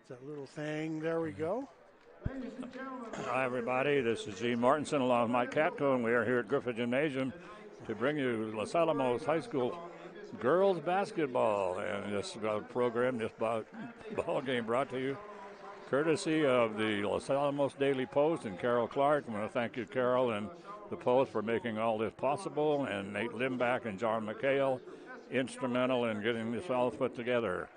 That little thing. There we go. Hi, everybody. This is Gene Martinson along with Mike Katko, and we are here at Griffith Gymnasium to bring you Los Alamos High School girls basketball. And this program, this ball game brought to you courtesy of the Los Alamos Daily Post and Carol Clark. I want to thank you, Carol, and the Post for making all this possible, and Nate Limback and John McHale, instrumental in getting this all put together.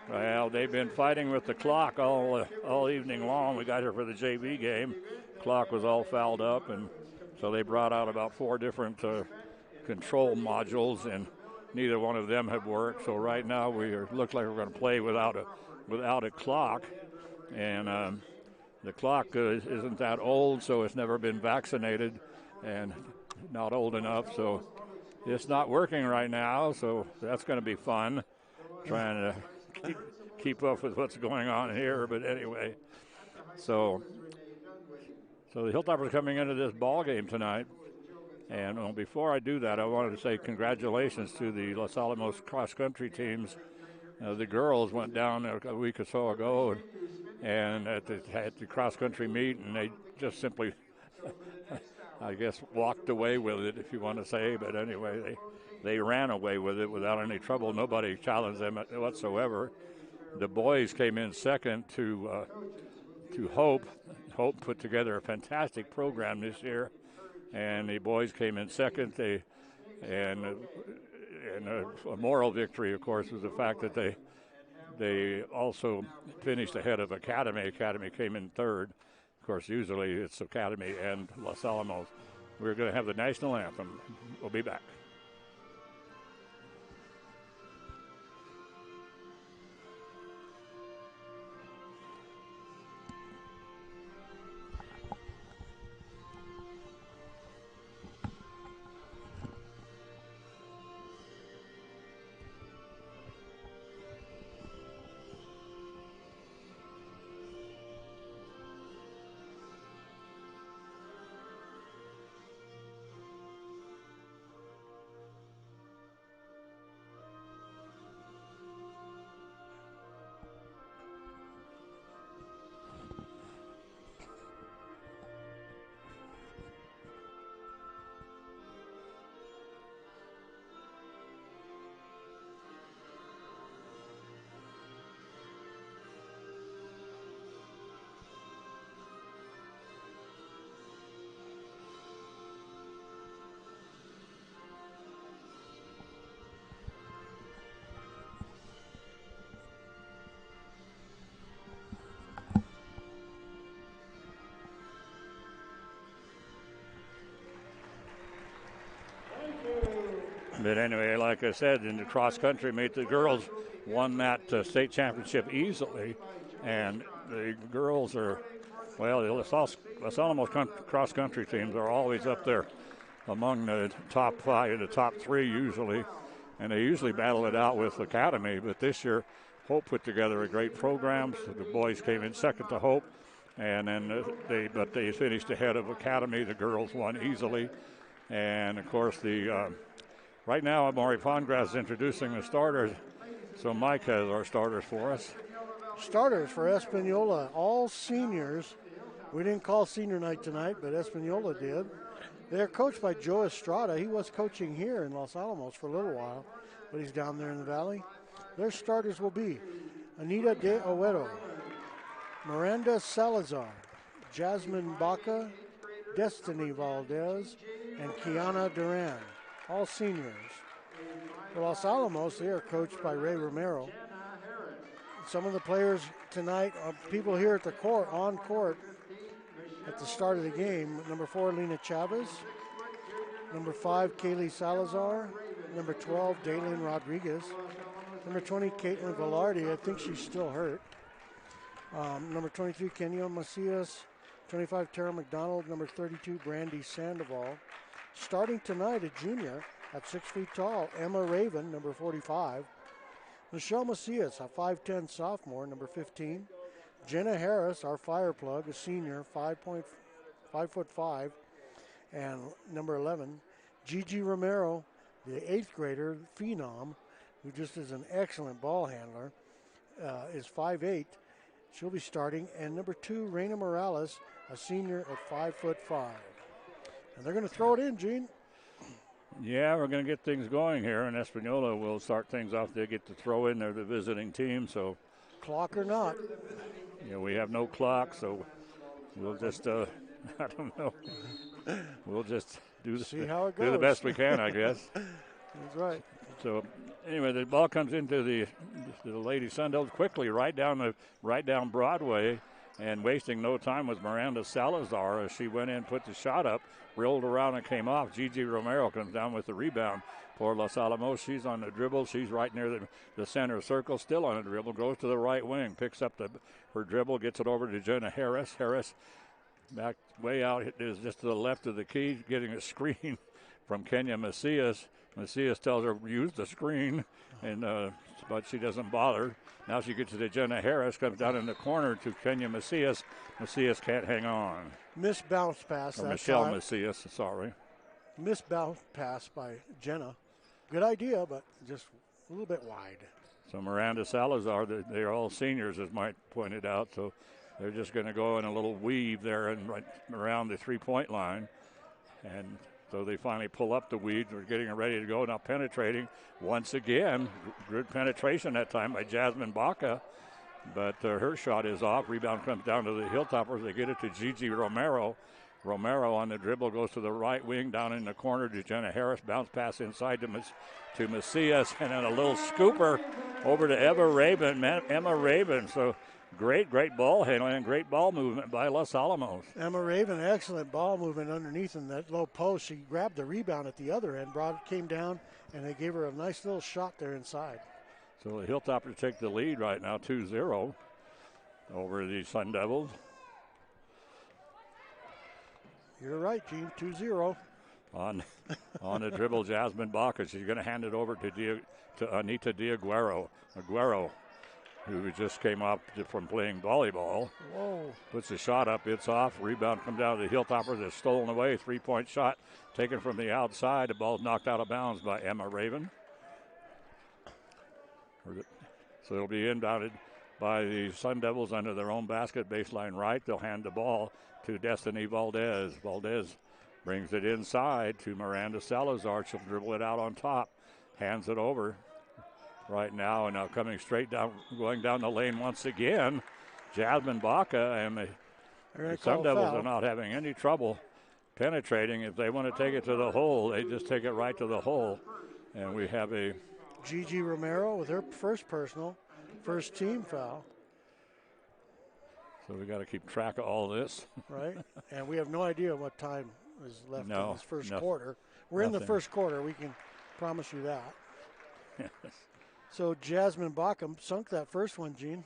Well, they've been fighting with the clock all evening long. We got here for the JV game. Clock was all fouled up, and so they brought out about 4 different control modules, and neither one of them have worked. So right now looks like we're going to play without a clock, and the clock isn't that old, so it's never been vaccinated, and not old enough, so it's not working right now. So that's going to be fun, trying to keep up with what's going on here. But anyway, so the Hilltoppers are coming into this ball game tonight. And before I do that, I wanted to say congratulations to the Los Alamos cross-country teams. The girls went down a week or so ago and at the cross-country meet, and they just simply, I guess, walked away with it, if you want to say. But anyway, they ran away with it without any trouble. Nobody challenged them whatsoever. The boys came in second to Hope. Hope put together a fantastic program this year, and the boys came in second. And a moral victory, of course, was the fact that they also finished ahead of Academy. Academy came in third. Of course, usually it's Academy and Los Alamos. We're going to have the national anthem. We'll be back. But anyway, like I said, in the cross-country meet, the girls won that state championship easily. And the girls are, well, the Los Alamos cross-country teams are always up there among the top 5, the top 3 usually. And they usually battle it out with Academy. But this year, Hope put together a great program. So the boys came in second to Hope. And then they finished ahead of Academy. The girls won easily. And, of course, right now, Maury Pongrass is introducing the starters. So Mike has our starters for us. Starters for Espanola, all seniors. We didn't call senior night tonight, but Espanola did. They're coached by Joe Estrada. He was coaching here in Los Alamos for a little while, but he's down there in the valley. Their starters will be Anita De Oedo, Miranda Salazar, Jasmine Baca, Destiny Valdez, and Kiana Duran. All seniors. For Los Alamos, they are coached by Ray Romero. Some of the players tonight are people here at the court, on court, at the start of the game. Number 4, Lena Chavez. Number 5, Kaylee Salazar. Number 12, Daylin Rodriguez. Number 20, Caitlin Velarde. I think she's still hurt. Number 23, Kenya Macias. 25, Tara McDonald. Number 32, Brandy Sandoval. Starting tonight, a junior at 6 feet tall, Emma Raven, number 45. Michelle Macias, a 5'10 sophomore, number 15. Jenna Harris, our fire plug, a senior, 5'5", and number 11. Gigi Romero, the 8th grader, phenom, who just is an excellent ball handler, is 5'8". She'll be starting. And number 2, Raina Morales, a senior at 5'5". And they're going to throw it in, Gene. Yeah, we're going to get things going here, and Espanola will start things off. They get to throw in. They're the visiting team, so. Clock or not. Yeah, we have no clock, so we'll just, I don't know. We'll just do the best we can, I guess. That's right. So, anyway, the ball comes into the Lady Sundevils quickly right down Broadway, and wasting no time was Miranda Salazar as she went in, put the shot up, rolled around and came off. Gigi Romero comes down with the rebound for Los Alamos. She's on the dribble. She's right near the center circle, still on the dribble, goes to the right wing, picks up her dribble, gets it over to Jenna Harris. Harris back way out, it is just to the left of the key, getting a screen from Kenya Macias. Macias tells her, use the screen, but she doesn't bother. Now she gets to Jenna Harris, comes down in the corner to Kenya Macias. Macias can't hang on. Missed bounce pass that Michelle time. Macias, sorry. Missed bounce pass by Jenna. Good idea, but just a little bit wide. So Miranda Salazar, they're all seniors, as Mike pointed out, so they're just going to go in a little weave there and right around the three-point line. And so they finally pull up the weed. We're getting ready to go. Now penetrating once again. Good penetration that time by Jasmine Baca. But her shot is off. Rebound comes down to the Hilltoppers. They get it to Gigi Romero. Romero on the dribble goes to the right wing down in the corner to Jenna Harris. Bounce pass inside to Macias. And then a little scooper over to Emma Raven. So great ball handling and great ball movement by Los Alamos. Emma Raven, excellent ball movement underneath in that low post. She grabbed the rebound at the other end, came down, and they gave her a nice little shot there inside. So the Hilltoppers take the lead right now, 2-0 over the Sundevils. You're right, Gene, 2-0. On the dribble, Jasmine Baca. She's going to hand it over to Anita Diaguero. Aguero, who just came up from playing volleyball. Whoa. Puts the shot up, it's off. Rebound comes down to the Hilltoppers. It's stolen away. 3-point shot taken from the outside. The ball's knocked out of bounds by Emma Raven. So it'll be inbounded by the Sundevils under their own basket, baseline right. They'll hand the ball to Destiny Valdez. Valdez brings it inside to Miranda Salazar. She'll dribble it out on top, hands it over right now, and now coming straight down, going down the lane once again, Jasmine Baca, and the Sundevils are not having any trouble penetrating. If they want to take it to the hole, they just take it right to the hole. And we have a Gigi Romero with her first team foul. So we got to keep track of all this. Right, and we have no idea what time is left in this first quarter. We're nothing. in the first quarter, we can promise you that. So Jasmine Baca sunk that first one, Gene.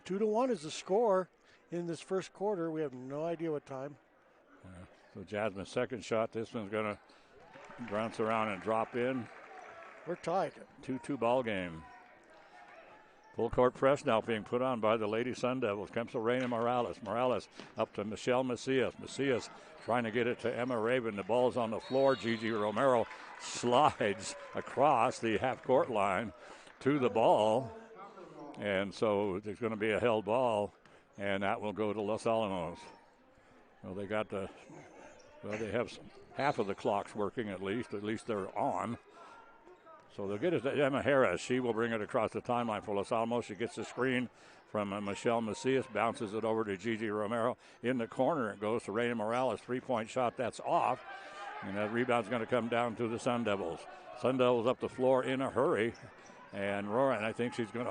2-1 is the score in this first quarter. We have no idea what time. So Jasmine's second shot. This one's going to bounce around and drop in. We're tied. 2-2 ball game. Full court press now being put on by the Lady Sundevils. Comes to Raina Morales. Morales up to Michelle Macias. Macias trying to get it to Emma Raven. The ball's on the floor. Gigi Romero slides across the half-court line to the ball. And so there's going to be a held ball, and that will go to Los Alamos. Well, they have half of the clocks working at least. At least they're on. So they'll get it to Emma Harris. She will bring it across the timeline for Los Alamos. She gets the screen from Michelle Macias, bounces it over to Gigi Romero. In the corner, it goes to Raina Morales. 3-point shot, that's off. And that rebound's going to come down to the Sundevils. Sundevils up the floor in a hurry. And Roran, I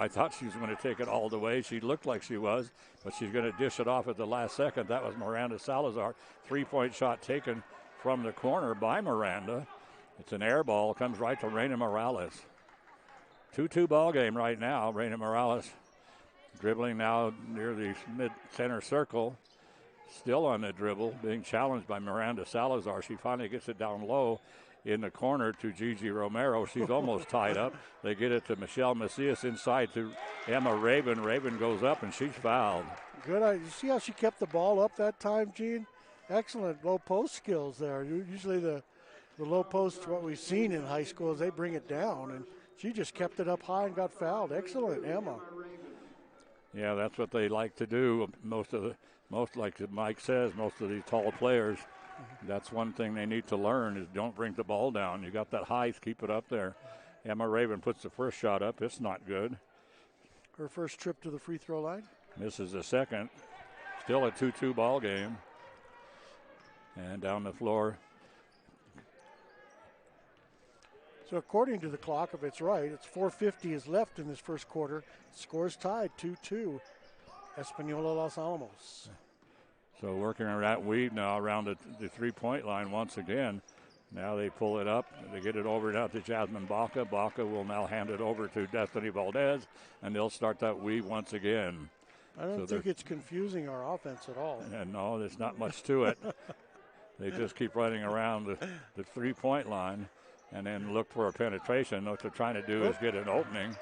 thought she was going to take it all the way. She looked like she was, but she's going to dish it off at the last second. That was Miranda Salazar. 3-point shot taken from the corner by Miranda. It's an air ball, comes right to Raina Morales. 2-2 ball game right now. Raina Morales dribbling now near the mid-center circle. Still on the dribble, being challenged by Miranda Salazar. She finally gets it down low in the corner to Gigi Romero. She's almost tied up. They get it to Michelle Macias inside to Emma Raven. Raven goes up and she's fouled. Good. You see how she kept the ball up that time, Gene? Excellent low post skills there. Usually the low post, what we've seen in high school, is they bring it down, and she just kept it up high and got fouled. Excellent, Emma. Yeah, that's what they like to do. Most like Mike says, most of these tall players, that's one thing they need to learn is don't bring the ball down. You got that height, keep it up there. Emma Raven puts the first shot up. It's not good. Her first trip to the free throw line. Misses the second. Still a 2-2 ball game. And down the floor. So according to the clock, if it's right, it's 4:50 is left in this first quarter. Scores tied 2-2. Espanola Los Alamos. So working on that weave now around the three-point line once again. Now they pull it up. They get it over now to Jasmine Baca. Baca will now hand it over to Destiny Valdez, and they'll start that weave once again. I don't think it's confusing our offense at all. And no, there's not much to it. They just keep running around the three-point line and then look for a penetration. What they're trying to do is get an opening.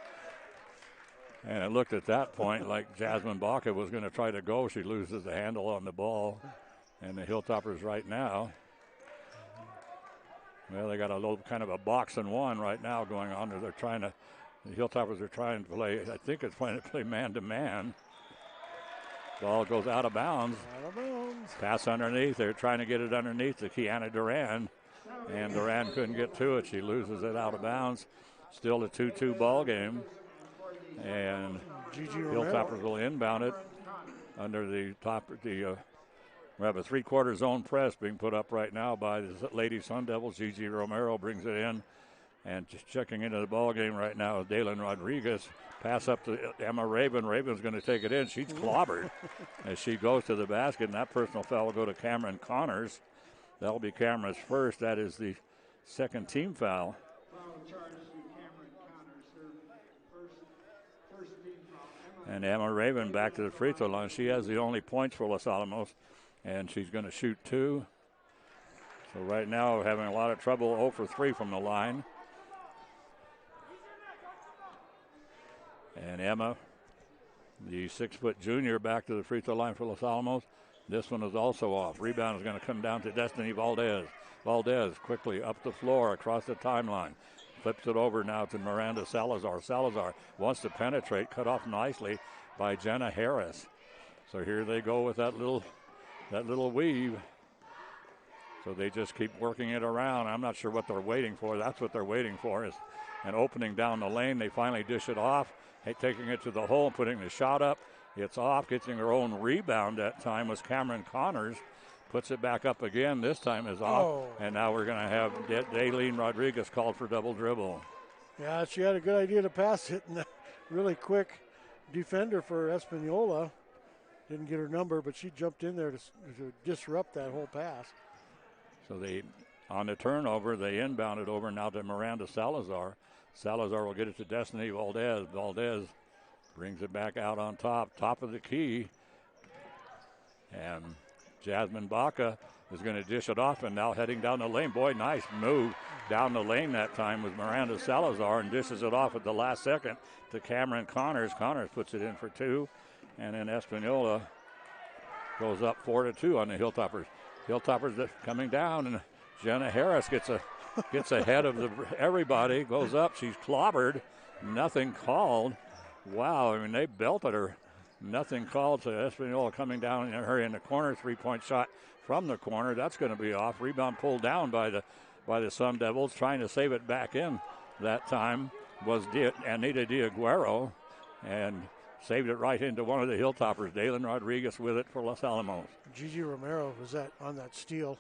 And it looked at that point like Jasmine Baca was going to try to go. She loses the handle on the ball. And the Hilltoppers right now, well, they got a little kind of a box and one right now going on. The Hilltoppers are trying to play, I think it's trying to play man-to-man. Ball goes out of bounds. Out of bounds. Pass underneath. They're trying to get it underneath to Kiana Duran. And Duran couldn't get to it. She loses it out of bounds. Still a 2-2 ball game. And Hilltoppers will inbound it under the top. We have a three-quarter zone press being put up right now by the Lady Sundevils. Gigi Romero brings it in. And just checking into the ball game right now is Daylin Rodriguez. Pass up to Emma Raven. Raven's going to take it in. She's clobbered as she goes to the basket. And that personal foul will go to Cameron Connors. That'll be Cameron's first. That is the second team foul. And Emma Raven back to the free throw line. She has the only points for Los Alamos, and she's going to shoot two. So right now we're having a lot of trouble. 0 for 3 from the line. And Emma, the 6-foot junior, back to the free throw line for Los Alamos. This one is also off. Rebound is going to come down to Destiny Valdez. Valdez quickly up the floor across the timeline. Flips it over now to Miranda Salazar. Salazar wants to penetrate, cut off nicely by Jenna Harris. So here they go with that little weave. So they just keep working it around. I'm not sure what they're waiting for. That's what they're waiting for is an opening down the lane. They finally dish it off, taking it to the hole, putting the shot up. It's off, getting her own rebound that time was Cameron Connors. Puts it back up again. This time is off. And now we're going to have Daylene Rodriguez called for double dribble. Yeah, she had a good idea to pass it. And really quick defender for Espanola. Didn't get her number, but she jumped in there to disrupt that whole pass. So on the turnover, they inbound it over now to Miranda Salazar. Salazar will get it to Destiny Valdez. Valdez brings it back out on top of the key. And Jasmine Baca is going to dish it off and now heading down the lane. Boy, nice move down the lane that time with Miranda Salazar and dishes it off at the last second to Cameron Connors. Connors puts it in for two. And then Espanola goes up 4-2 on the Hilltoppers. Hilltoppers coming down and Jenna Harris gets ahead of everybody, goes up. She's clobbered. Nothing called. Wow, I mean, they belted her. Nothing called to Espanola coming down and her in the corner. 3-point shot from the corner. That's going to be off. Rebound pulled down by the Sun Devils. Trying to save it back in that time was Anita Diaguero and saved it right into one of the Hilltoppers. Daylin Rodriguez with it for Los Alamos. Gigi Romero was on that steal.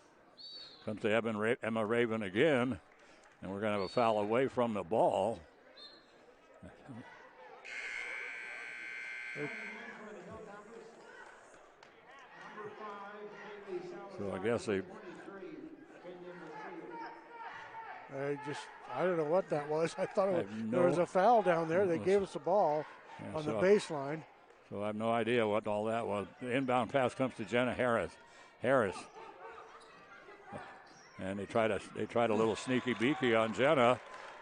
Comes to Emma Raven again. And we're going to have a foul away from the ball. So I guess I don't know what that was. I thought there was a foul down there. They gave us the ball on the baseline. So I have no idea what all that was. The inbound pass comes to Jenna Harris. And they tried a little sneaky beaky on Jenna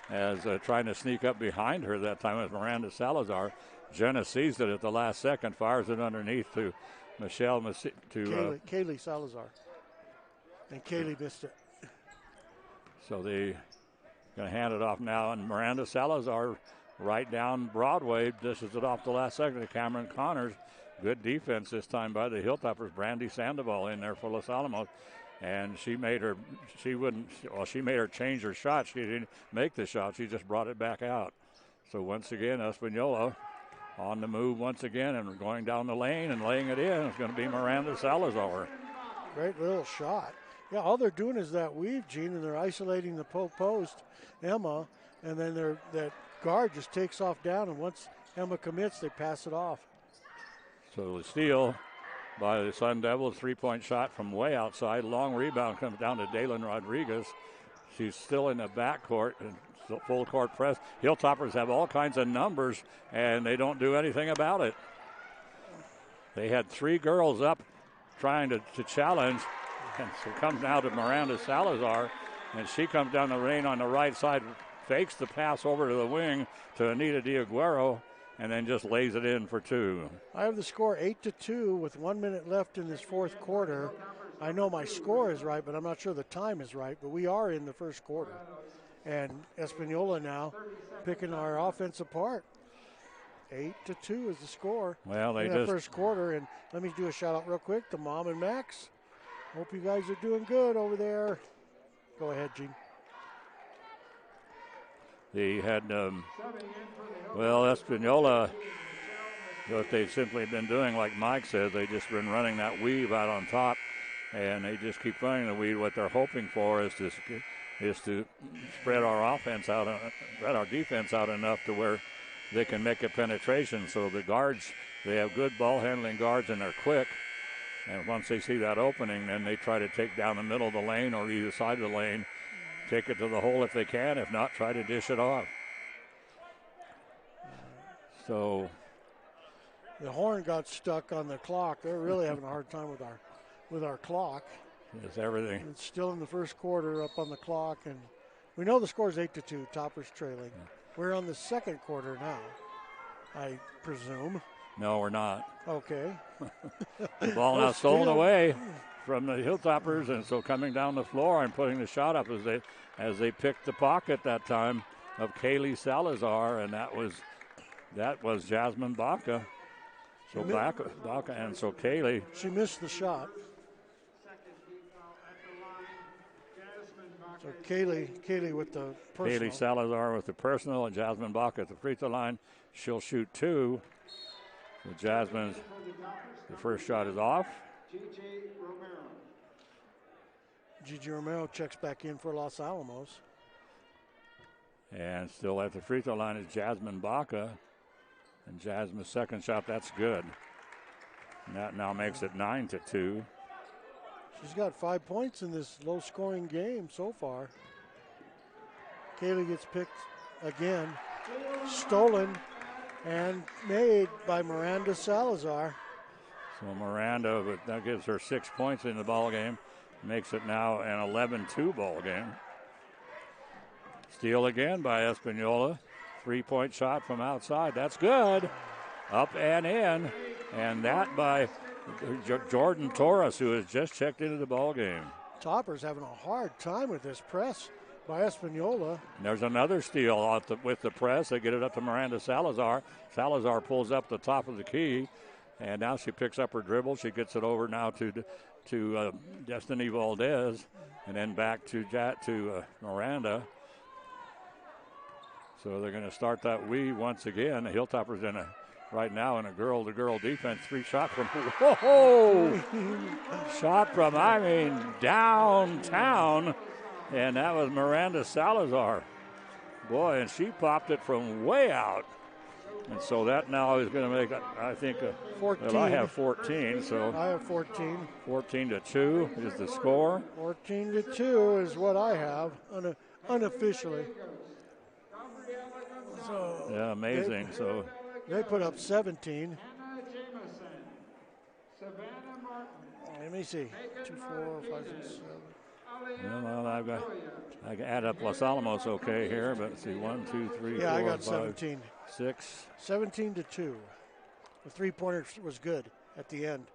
as trying to sneak up behind her that time with Miranda Salazar. Jenna seized it at the last second, fires it underneath to Kaylee Salazar. And Kaylee missed it. So they going to hand it off now, and Miranda Salazar right down Broadway. Dishes it off the last second to Cameron Connors. Good defense this time by the Hilltoppers. Brandy Sandoval in there for Los Alamos. And she made her change her shot. She didn't make the shot. She just brought it back out. So once again, Espanola on the move once again and going down the lane and laying it in. It's going to be Miranda Salazar. Great little shot. Yeah, all they're doing is that weave, Gene, and they're isolating the post, Emma, and then that guard just takes off down, and once Emma commits, they pass it off. So the steal by the Sundevils, three-point shot from way outside. Long rebound comes down to Daylin Rodriguez. She's still in the backcourt and full court press. Hilltoppers have all kinds of numbers, and they don't do anything about it. They had three girls up trying to challenge, and so it comes now to Miranda Salazar, and she comes down the lane on the right side, fakes the pass over to the wing to Anita Diaguero, and then just lays it in for two. I have the score 8-2 with 1 minute left in this fourth quarter. I know my score is right, but I'm not sure the time is right, but we are in the first quarter. And Espanola now picking our offense apart. 8-2 is the score. Well, they in the first quarter. And let me do a shout out real quick to Mom and Max. Hope you guys are doing good over there. Go ahead, Gene. They had, Espanola, what they've simply been doing, like Mike said, they just been running that weave out on top, and they just keep running the weave. What they're hoping for is to spread our offense out, spread our defense out enough to where they can make a penetration. So the guards, they have good ball handling guards, and they're quick. And once they see that opening, then they try to take down the middle of the lane or either side of the lane, take it to the hole if they can. If not, try to dish it off. So the horn got stuck on the clock. They're really having a hard time with our clock. It's everything. It's still in the first quarter up on the clock, and we know the score is 8-2. Toppers trailing. Yeah. We're on the second quarter now, I presume. No, we're not. Okay. The ball now stolen away from the Hilltoppers, and so coming down the floor and putting the shot up as they picked the pocket that time of Kaylee Salazar, and that was Jasmine Baca. So Baca, and so Kaylee. She missed the shot. So Kaylee with the personal. Kaylee Salazar with the personal, and Jasmine Baca at the free throw line. She'll shoot two. So Jasmine's, the first shot is off. Gigi Romero checks back in for Los Alamos. And still at the free throw line is Jasmine Baca. And Jasmine's second shot, that's good. And that now makes it 9-2. She's got 5 points in this low-scoring game so far. Kaylee gets picked again. Stolen and made by Miranda Salazar. So Miranda, but that gives her 6 points in the ball game. Makes it now an 11-2 ball game. Steal again by Espanola. 3-point shot from outside. That's good. Up and in. And that by Jordan Torres, who has just checked into the ball game. Toppers having a hard time with this press by Espanola. And there's another steal with the press. They get it up to Miranda Salazar. Salazar pulls up the top of the key, and now she picks up her dribble. She gets it over now to Destiny Valdez, and then back to Miranda. So they're going to start that weave once again. The Hilltoppers right now in a girl-to-girl defense. 3 shots from, whoa! Shot from, downtown. And that was Miranda Salazar. Boy, and she popped it from way out. And so that now is going to make, I think, 14. Well, I have 14, so. I have 14. 14-2 is the score. 14-2 is what I have, unofficially. So yeah, amazing. They put up 17. Let me see. 2, 4, 5, 6, 7. Well, I can add up Los Alamos okay here, but let's see, 1, 2, 3, 4, I got 5, 17. 6. 17-2. The three-pointer was good at the end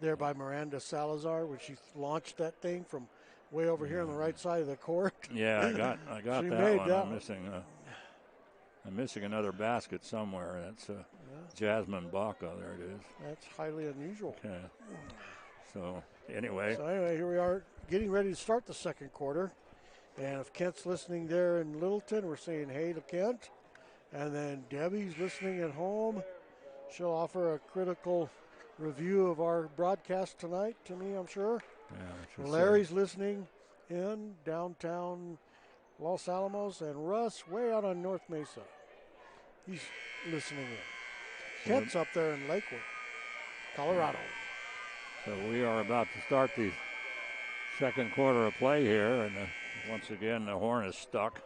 there by Miranda Salazar when she launched that thing from way over here on the right side of the court. Yeah, I got She that made one. that I'm missing. I'm missing another basket somewhere. That's Jasmine Baca. There it is. That's highly unusual. Okay. So anyway, here we are getting ready to start the second quarter. And if Kent's listening there in Littleton, we're saying hey to Kent. And then Debbie's listening at home. She'll offer a critical review of our broadcast tonight to me, I'm sure. Yeah, Larry's listening in downtown Los Alamos, and Russ way out on North Mesa. He's listening in. Kent's up there in Lakewood, Colorado. So we are about to start the second quarter of play here, and once again the horn is stuck,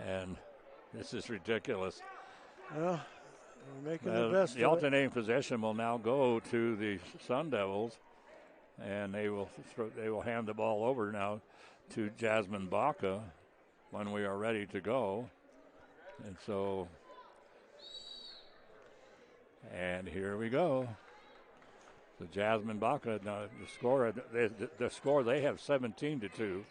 and this is ridiculous. Yeah, we're making the best. The alternating possession will now go to the Sundevils, and they will hand the ball over now to Jasmine Baca when we are ready to go. And so, and here we go. So Jasmine Baca, now the score they have 17-2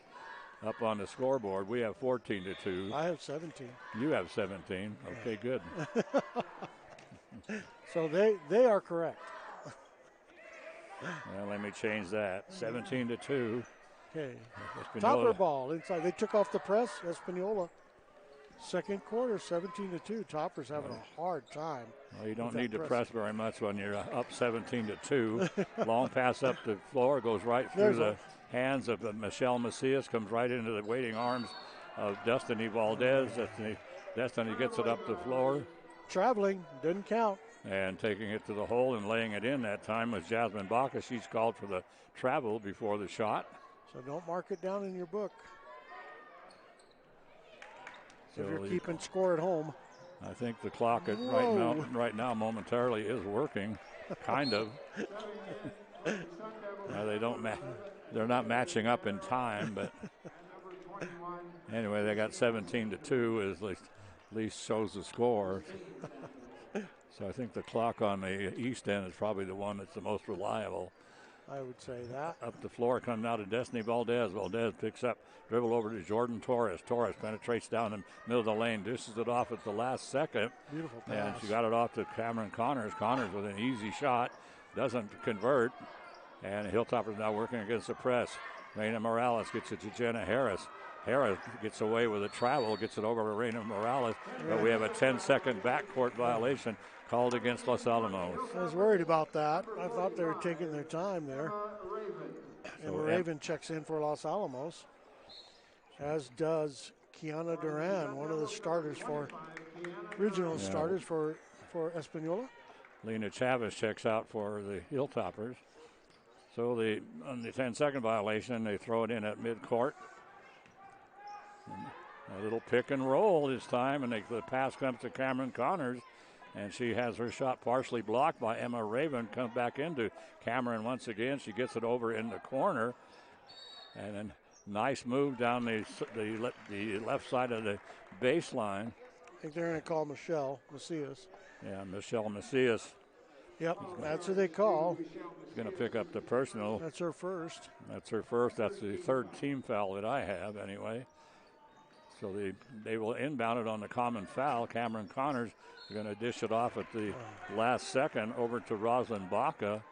up on the scoreboard. We have 14-2. I have 17. You have 17. Okay, good. So they are correct. Well, let me change that. 17-2. Okay. Topper ball inside. They took off the press. Espanola. Second quarter, 17-2. Topper's having a hard time. Well, you don't need to press very much when you're up 17-2. Long pass up the floor goes right through the hands of Michelle Macias, comes right into the waiting arms of Destiny Valdez. Destiny gets it up the floor. Traveling, didn't count. And taking it to the hole and laying it in that time was Jasmine Baca. She's called for the travel before the shot. So don't mark it down in your book. So if you're keeping score at home. I think the clock right now momentarily is working, kind of. They're not matching up in time, but anyway, they got 17-2 as at least shows the score. So I think the clock on the east end is probably the one that's the most reliable. I would say that. Up the floor comes now to Destiny Valdez. Valdez picks up, dribble over to Jordan Torres. Torres penetrates down in the middle of the lane, dishes it off at the last second. Beautiful pass. And she got it off to Cameron Connors. Connors with an easy shot, doesn't convert. And Hilltopper's now working against the press. Reina Morales gets it to Jenna Harris. Harris gets away with a travel, gets it over to Reina Morales, but we have a 10-second backcourt violation called against Los Alamos. I was worried about that. I thought they were taking their time there. And Raven checks in for Los Alamos, as does Kiana Duran, one of the starters original starters for Espanola. Lena Chavez checks out for the Hilltoppers. So on the 10-second violation, they throw it in at midcourt. A little pick and roll this time, and the pass comes to Cameron Connors, and she has her shot partially blocked by Emma Raven. Comes back into Cameron once again. She gets it over in the corner, and then nice move down the left side of the baseline. I think they're going to call Michelle Macias. Yeah, Michelle Macias. Yep, that's who they call. She's going to pick up the personal. That's her first. That's her first. That's the third team foul that I have anyway. So they will inbound it on the common foul. Cameron Connors is going to dish it off at the last second over to Rosalind Baca.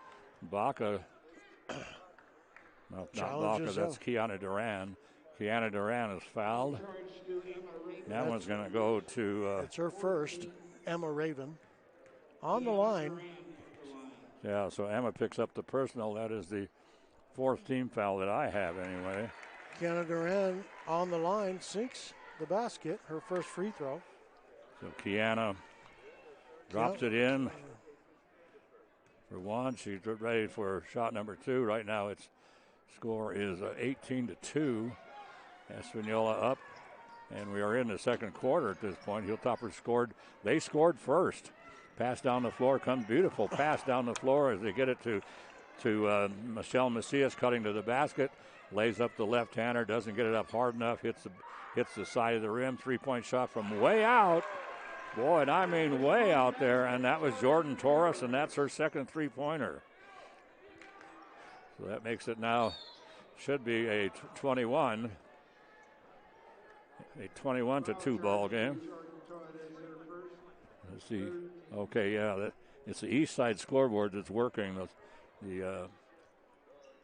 Baca, no, not Baca, that's Kiana Duran. Kiana Duran is fouled. That one's going to go to... it's her first, Emma Raven. On the line. Yeah, so Emma picks up the personal. That is the fourth team foul that I have anyway. Kiana Duran on the line, sinks the basket, her first free throw. So Kiana drops it in for one. She's ready for shot number two. Right now its score is 18-2. Espanola up, and we are in the second quarter at this point. Hilltopper scored. They scored first. Pass down the floor, comes beautiful pass down the floor as they get it to Michelle Macias, cutting to the basket. Lays up the left-hander, doesn't get it up hard enough, hits the side of the rim. Three-point shot from way out. Boy, and I mean way out there, and that was Jordan Torres, and that's her second three-pointer. So that makes it now, should be a 21-2 ball game. Let's see. Okay, yeah, it's the east side scoreboard that's working. The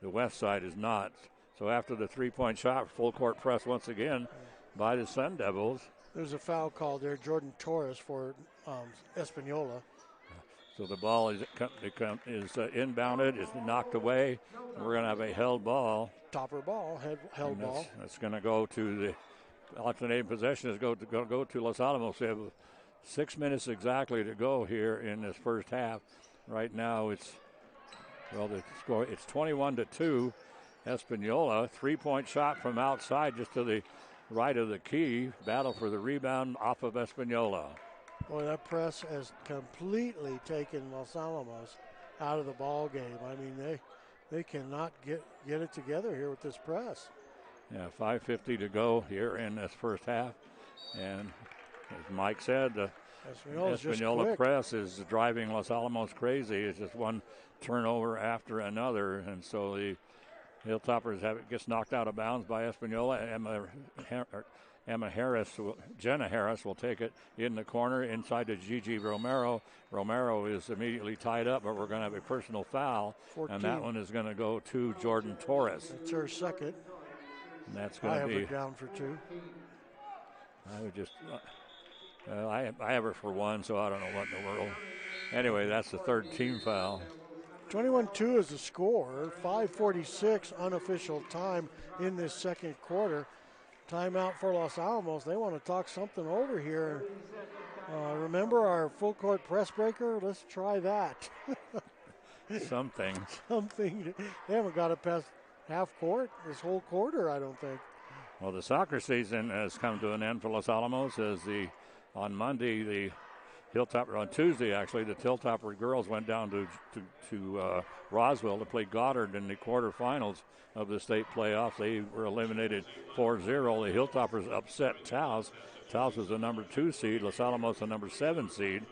west side is not. So after the three-point shot, full court press once again by the Sundevils. There's a foul called there, Jordan Torres for Espanola. So the ball is inbounded, it's knocked away. We're going to have a held ball. Topper ball, held ball. That's going to go to the alternating possession. Is going to go to Los Alamos. They have 6 minutes exactly to go here in this first half. Right now the score, it's 21-2. Espanola, three-point shot from outside just to the right of the key. Battle for the rebound off of Espanola. Boy, that press has completely taken Los Alamos out of the ball game. I mean, they cannot get it together here with this press. Yeah, 5:50 to go here in this first half. And as Mike said, the Espanola press is driving Los Alamos crazy. It's just one turnover after another. And so the Hilltoppers gets knocked out of bounds by Espanola. Jenna Harris will take it in the corner inside to Gigi Romero. Romero is immediately tied up, but we're going to have a personal foul. 14. And that one is going to go to Jordan Torres. It's her second. And that's going to be. I have her down for 2. I would just. I have her for 1, so I don't know what in the world. Anyway, that's the third team foul. 21-2 is the score. 5:46 unofficial time in this second quarter. Timeout for Los Alamos. They want to talk something over here. Remember our full court press breaker? Let's try that. Something. They haven't got it past half court this whole quarter, I don't think. Well, the soccer season has come to an end for Los Alamos as on Monday, the on Tuesday, actually, the Hilltopper girls went down to Roswell to play Goddard in the quarterfinals of the state playoffs. They were eliminated 4-0. The Hilltoppers upset Taos. Taos was the number 2 seed. Los Alamos the number 7 seed.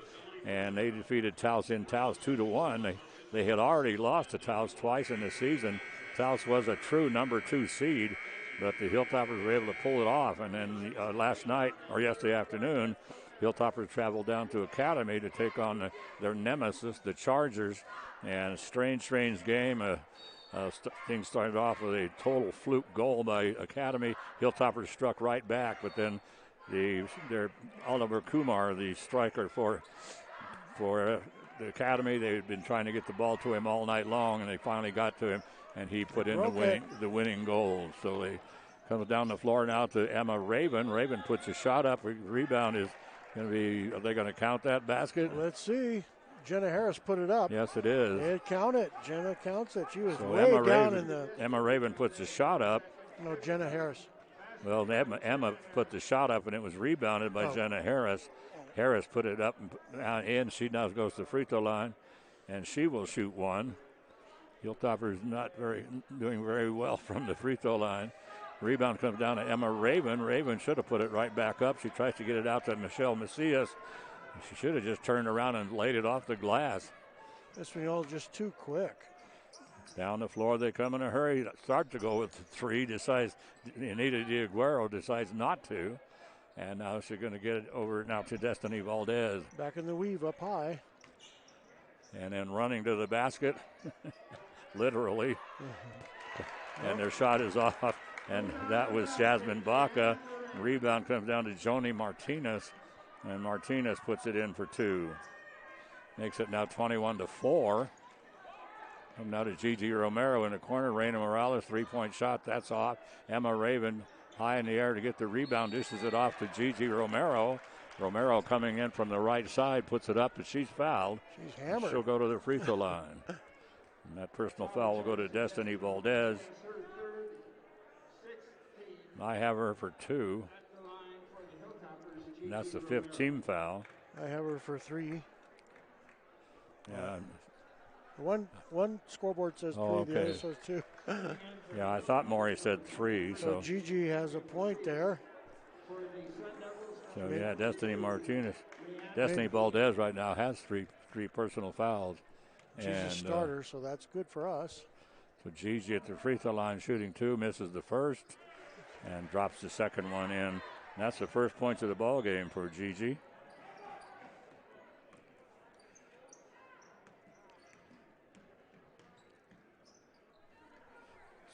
And they defeated Taos 2-1. They had already lost to Taos twice in the season. Taos was a true number 2 seed, but the Hilltoppers were able to pull it off. And then yesterday afternoon, Hilltoppers traveled down to Academy to take on their nemesis, the Chargers. And strange game. Things started off with a total fluke goal by Academy. Hilltoppers struck right back, but then their Oliver Kumar, the striker for the Academy, they had been trying to get the ball to him all night long, and they finally got to him, and he put in the winning goal. So they come down the floor now to Emma Raven. Raven puts a shot up. Rebound is going to be, are they going to count that basket? Let's see. Jenna Harris put it up. Yes, it is. It counted. Jenna counts it. She was so way down in the. Emma Raven puts a shot up. No, Jenna Harris. Well, Emma put the shot up, and it was rebounded by Jenna Harris. Harris put it up and in. She now goes to the free throw line, and she will shoot 1. Hilltopper's not doing very well from the free throw line. Rebound comes down to Emma Raven. Raven should have put it right back up. She tries to get it out to Michelle Macias. She should have just turned around and laid it off the glass. Espanola just too quick. Down the floor they come in a hurry. Start to go with 3. Decides Anita Diaguero decides not to. And now she's going to get it over now to Destiny Valdez. Back in the weave up high. And then running to the basket, literally. And their shot is off. And that was Jasmine Baca. Rebound comes down to Joni Martinez. And Martinez puts it in for 2. Makes it now 21-4. Come now to Gigi Romero in the corner. Reina Morales, 3-point shot. That's off. Emma Raven high in the air to get the rebound. Dishes it off to Gigi Romero. Romero coming in from the right side, puts it up, but she's fouled. She's hammered. She'll go to the free throw line. And that personal foul will go to Destiny Valdez. I have her for 2. And that's the 5th team foul. I have her for 3. Yeah. One scoreboard says 3, okay. The other says 2. Yeah, I thought Maury said 3. So Gigi has a point there. So yeah, Destiny Valdez right now has three personal fouls. She's a starter, so that's good for us. So Gigi at the free throw line shooting 2, misses the first, and drops the second one in. And that's the first points of the ball game for Gigi.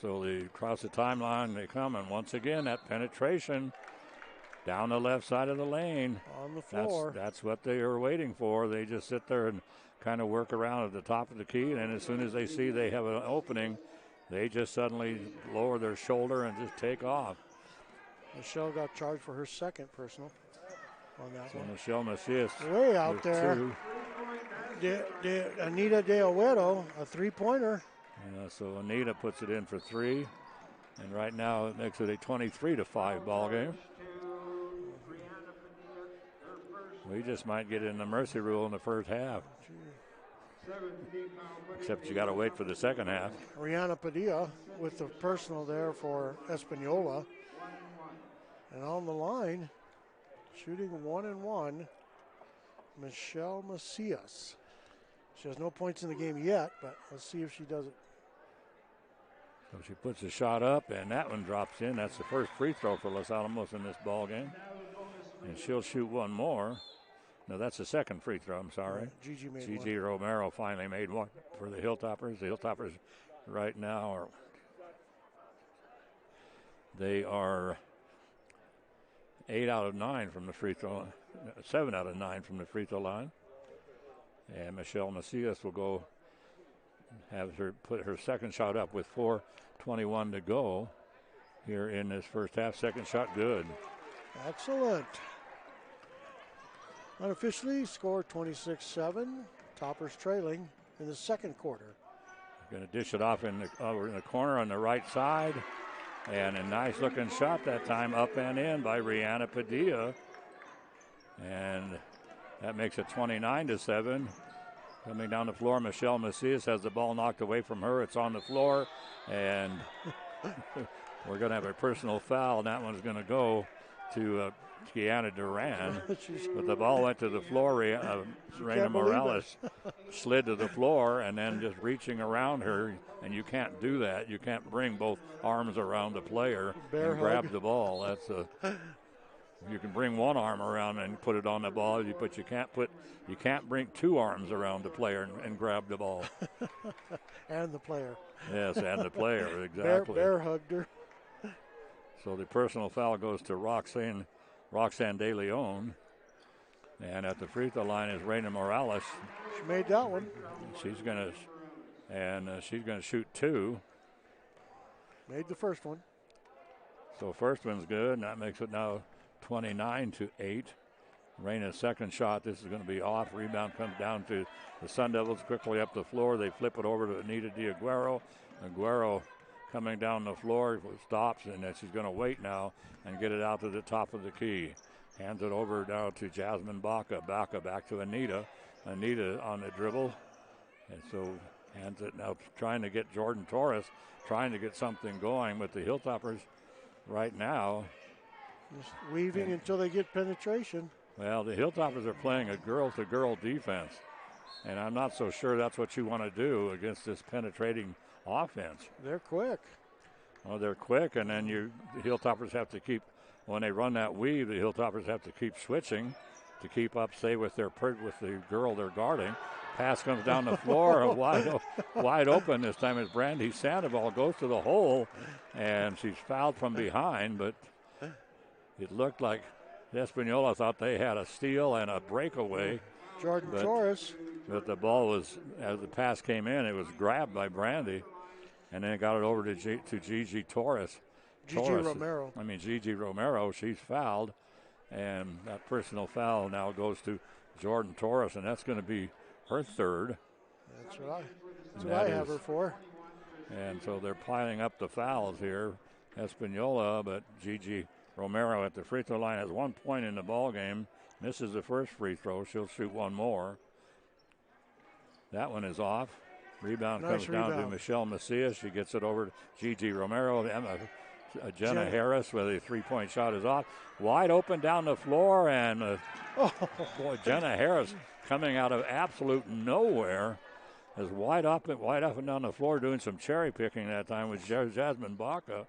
So they cross the timeline, they come, and once again, that penetration down the left side of the lane. On the floor. That's what they are waiting for. They just sit there and kind of work around at the top of the key, and as soon as they see they have an opening, they just suddenly lower their shoulder and just take off. Michelle got charged for her second personal on that one. Michelle Macias way out there. Anita De Oedo, a three-pointer. Yeah, so Anita puts it in for three, and right now it makes it a 23-5 ball game. We just might get in the mercy rule in the first half. Except you got to wait for the second half. Rihanna Padilla with the personal there for Espanola. And on the line, shooting 1-1, Michelle Macias. She has no points in the game yet, but let's see if she does it. So she puts a shot up, and that one drops in. That's the first free throw for Los Alamos in this ball game. And she'll shoot one more. No, that's the second free throw, I'm sorry. Gigi Romero finally made one for the Hilltoppers. The Hilltoppers right now they are 8 out of 9 from the free throw, 7 out of 9 from the free throw line. And Michelle Macias will go have her put her second shot up with 4:21 to go here in this first half. Second shot good. Excellent. Unofficially scored 26-7. Toppers trailing in the second quarter. Going to dish it off over in the corner on the right side. And a nice looking shot that time up and in by Rihanna Padilla. And that makes it 29-7. Coming down the floor, Michelle Macias has the ball knocked away from her. It's on the floor. And we're going to have a personal foul. And that one's going to go to Kiana Duran. But the ball went to the floor. Reina Morales slid to the floor and then just reaching around her. And you can't do that. You can't bring both arms around the player and grab the ball. That's you can bring one arm around and put it on the ball, but you can't bring two arms around the player and grab the ball. And the player. Yes, and the player, exactly. Bear hugged her. So the personal foul goes to Roxanne De Leon. And at the free throw line is Reina Morales. She made that one. She's going to shoot two. Made the first one. So first one's good, and that makes it now 29-8. Reina's second shot, this is going to be off. Rebound comes down to the Sundevils quickly up the floor. They flip it over to Anita Aguero. Aguero coming down the floor stops, and then she's going to wait now and get it out to the top of the key. Hands it over now to Jasmine Baca. Baca back to Anita. Anita on the dribble. And so hands it now, trying to get Jordan Torres, trying to get something going with the Hilltoppers right now. Just weaving until they get penetration. Well, the Hilltoppers are playing a girl-to-girl defense, and I'm not so sure that's what you want to do against this penetrating offense. They're quick. Oh, they're quick, and then the Hilltoppers have to keep, when they run that weave, the Hilltoppers have to keep switching to keep up, say, with the girl they're guarding. Pass comes down the floor, wide open this time. As Brandy Sandoval goes to the hole, and she's fouled from behind, but it looked like Espanola thought they had a steal and a breakaway. Jordan Torres. But the ball was, as the pass came in, it was grabbed by Brandy, and then it got it over to Gigi Torres. Gigi Romero. Gigi Romero, she's fouled, and that personal foul now goes to Jordan Torres, and that's going to be her third. That's what I have her for. And so they're piling up the fouls here. Espanola, but Gigi Romero at the free throw line has 1 point in the ball game. Misses the first free throw. She'll shoot one more. That one is off. Rebound comes down to Michelle Macias. She gets it over to Gigi Romero. Jenna Harris with a three-point shot is off. Wide open down the floor, and Jenna Harris coming out of absolute nowhere is wide up and down the floor doing some cherry picking that time with Jasmine Baca.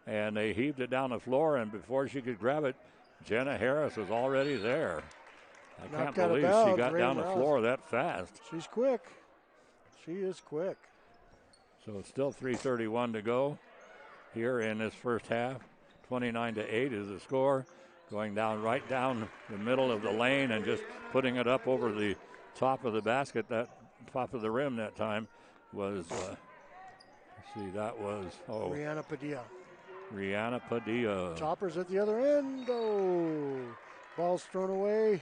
And they heaved it down the floor, and before she could grab it, Jenna Harris was already there. I can't believe she got down the floor that fast. She's quick. She is quick. So it's still 3:31 to go here in this first half. 29-8 is the score. Going down right down the middle of the lane and just putting it up over the top of the basket, that top of the rim that time was, let's see, that was, Rihanna Padilla. Rihanna Padilla. Toppers at the other end. Oh, ball's thrown away.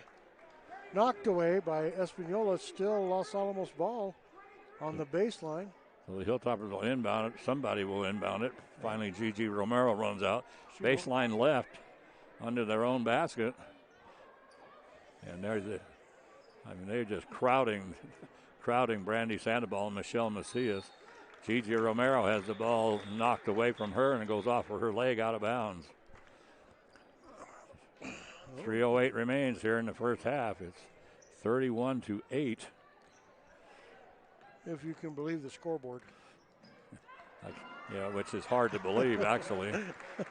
Knocked away by Espanola. Still Los Alamos ball on the baseline. So the Hilltoppers will inbound it. Somebody will inbound it. Finally, Gigi Romero runs out. Baseline left under their own basket. And they're just crowding Brandy Sandoval and Michelle Macias. Gigi Romero has the ball knocked away from her, and it goes off of her leg out of bounds. 3:08 remains here in the first half. It's 31-8. If you can believe the scoreboard. Yeah, which is hard to believe, actually.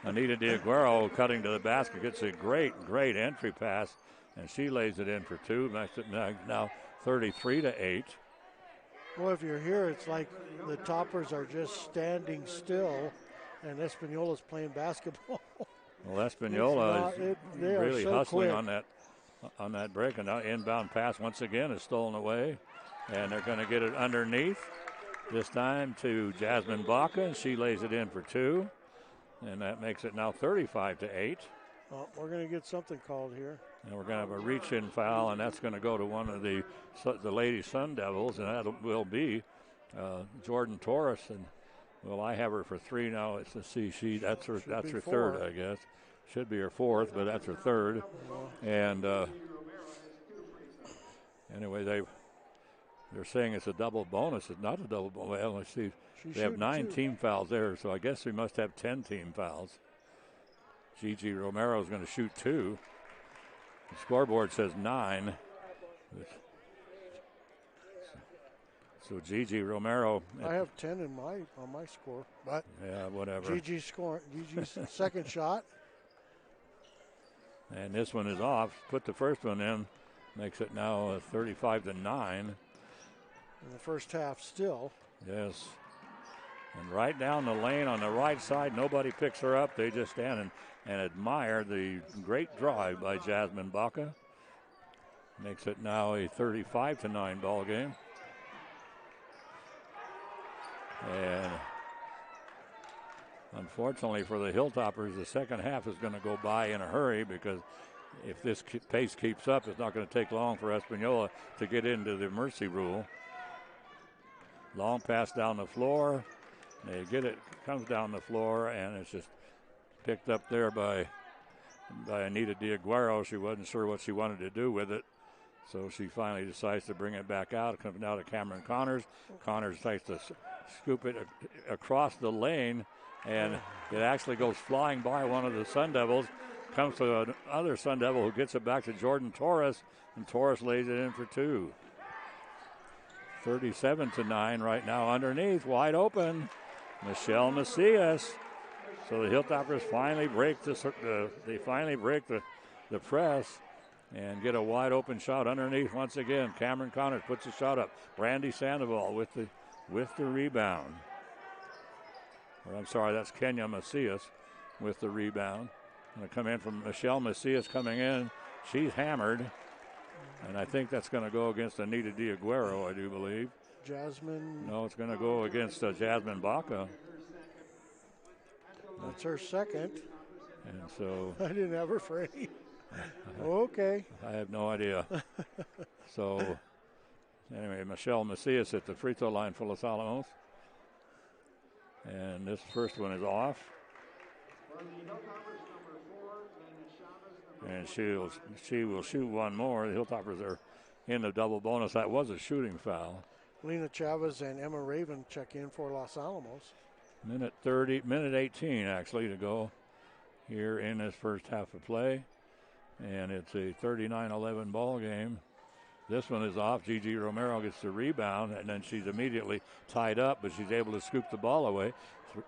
Anita DiAguero cutting to the basket, gets a great entry pass, and she lays it in for two. Makes it now 33-8. Well, if you're here, it's like the Toppers are just standing still, and Espanola is playing basketball. Well, Espanola is really so hustling quick on that break, and now inbound pass once again is stolen away, and they're going to get it underneath. This time to Jasmine Baca, and she lays it in for two, and that makes it now 35-8. Well, we're going to get something called here. And we're going to have a reach-in foul, and that's going to go to one of the Lady Sundevils, and that will be Jordan Torres. And well, I have her for three now. Let's see, that's her third, I guess. Should be her fourth, but that's her third. And anyway, they're saying it's a double bonus. It's not a double bonus. Well, let's see. They have 9 team fouls there, so I guess we must have 10 team fouls. Gigi Romero is going to shoot 2. The scoreboard says 9. So Gigi Romero. I have 10 on my score, but yeah, whatever. Gigi's second shot. And this one is off. Put the first one in. Makes it now 35-9. In the first half still. Yes. And right down the lane on the right side, nobody picks her up. They just stand and admire the great drive by Jasmine Baca. Makes it now a 35-9 ball game. And unfortunately for the Hilltoppers, the second half is going to go by in a hurry, because if this pace keeps up, it's not going to take long for Espanola to get into the mercy rule. Long pass down the floor. They get it, comes down the floor, and it's just picked up there by Anita DiAguero. She wasn't sure what she wanted to do with it, so she finally decides to bring it back out. It comes down to Cameron Connors. Connors tries to scoop it across the lane, and it actually goes flying by one of the Sundevils. Comes to another Sundevil who gets it back to Jordan Torres, and Torres lays it in for 2. 37-9 right now underneath, wide open. Michelle Macias. So the Hilltoppers finally break the press and get a wide open shot underneath once again. Cameron Connors puts a shot up. Brandy Sandoval with the rebound. Or I'm sorry, that's Kenya Macias with the rebound. Going to come in from Michelle Macias coming in. She's hammered. And I think that's going to go against Anita DiAguero, I do believe. Jasmine. No, it's going to go against Jasmine Baca. That's her second. And so I didn't have her for any. Okay. I have no idea. So anyway, Michelle Macias at the free throw line for Los Alamos. And this first one is off. And she will shoot one more. The Hilltoppers are in the double bonus. That was a shooting foul. Lena Chavez and Emma Raven check in for Los Alamos. Minute 18 actually to go here in this first half of play. And it's a 39-11 ball game. This one is off. Gigi Romero gets the rebound, and then she's immediately tied up, but she's able to scoop the ball away.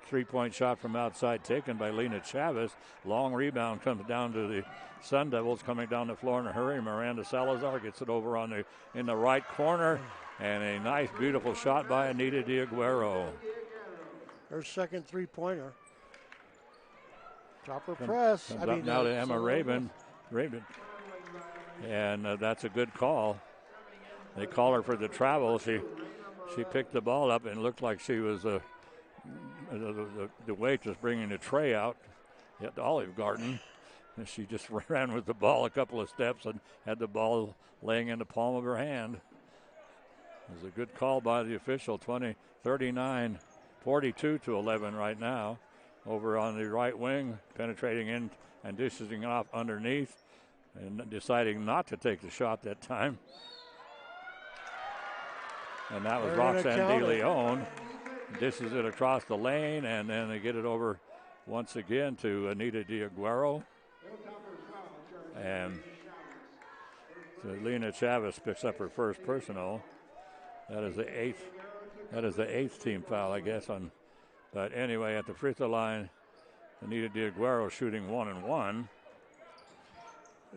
Three-point shot from outside taken by Lena Chavez. Long rebound comes down to the Sundevils coming down the floor in a hurry. Miranda Salazar gets it over in the right corner, and a nice, beautiful shot by Anita DiAguero. Her second three-pointer. Topper press. Comes up now to Emma Raven. And that's a good call. They call her for the travel. She picked the ball up and looked like she was the waitress bringing the tray out at the Olive Garden. And she just ran with the ball a couple of steps and had the ball laying in the palm of her hand. It was a good call by the official. 39, 42 to 11 right now. Over on the right wing, penetrating in and dishing it off underneath and deciding not to take the shot that time. And that was Roxanne De Leon. Dishes it across the lane, and then they get it over once again to Anita Diaguero. And so Lena Chavez picks up her first personal. That is the eighth team foul, I guess. But anyway, at the free throw line, Anita Diaguero shooting 1 and 1.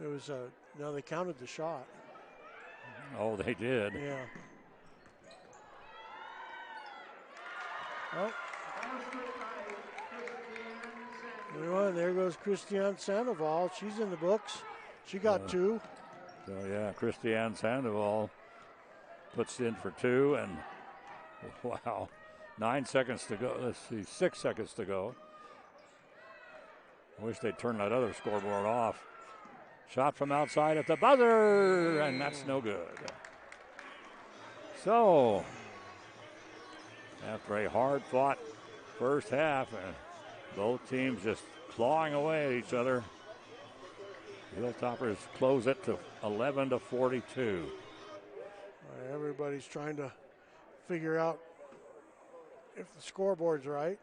It was no, they counted the shot. Oh, they did. Yeah. Oh. There goes Christiane Sandoval. She's in the books. She got 2. So, yeah, Christiane Sandoval puts in for 2. And, wow, 9 seconds to go. Let's see, 6 seconds to go. I wish they'd turn that other scoreboard off. Shot from outside at the buzzer, and that's no good. So, after a hard-fought first half, and both teams just clawing away at each other, Hilltoppers close it to 11 to 42. Everybody's trying to figure out if the scoreboard's right.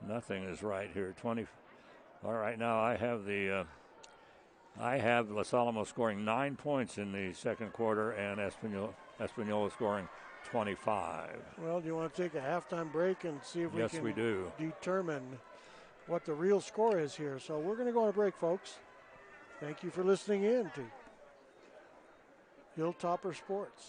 Nothing is right here. 20. All right, now I have Los Alamos scoring 9 points in the second quarter and Espanola scoring 25. Well, do you want to take a halftime break and see if we can determine what the real score is here? So we're going to go on a break, folks. Thank you for listening in to Hilltopper Sports.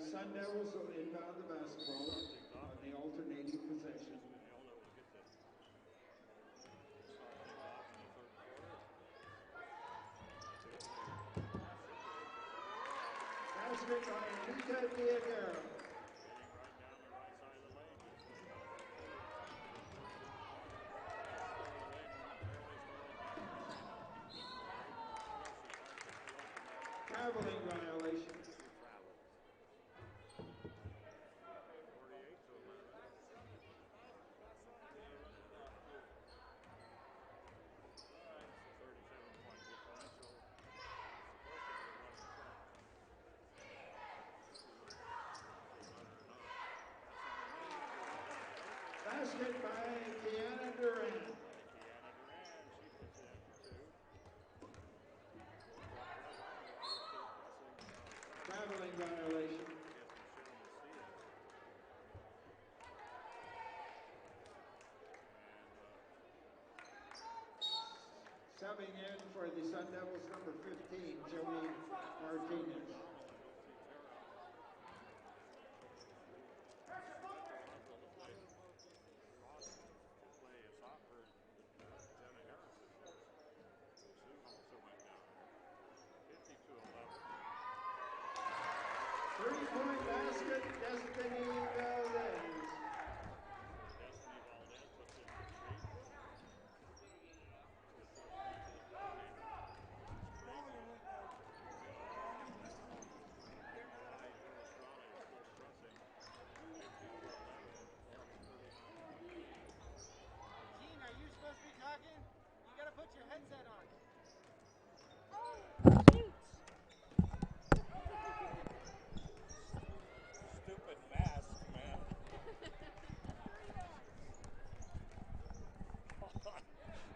Sundevils will inbound the basketball on the alternating possession. Basket by Anita Diagaro. Traveling violation. Basket by Kiana Duran. Traveling violation. Subbing in for the Sundevils, number 15, Joni Martinez. Three-point basket, Destiny Valdez.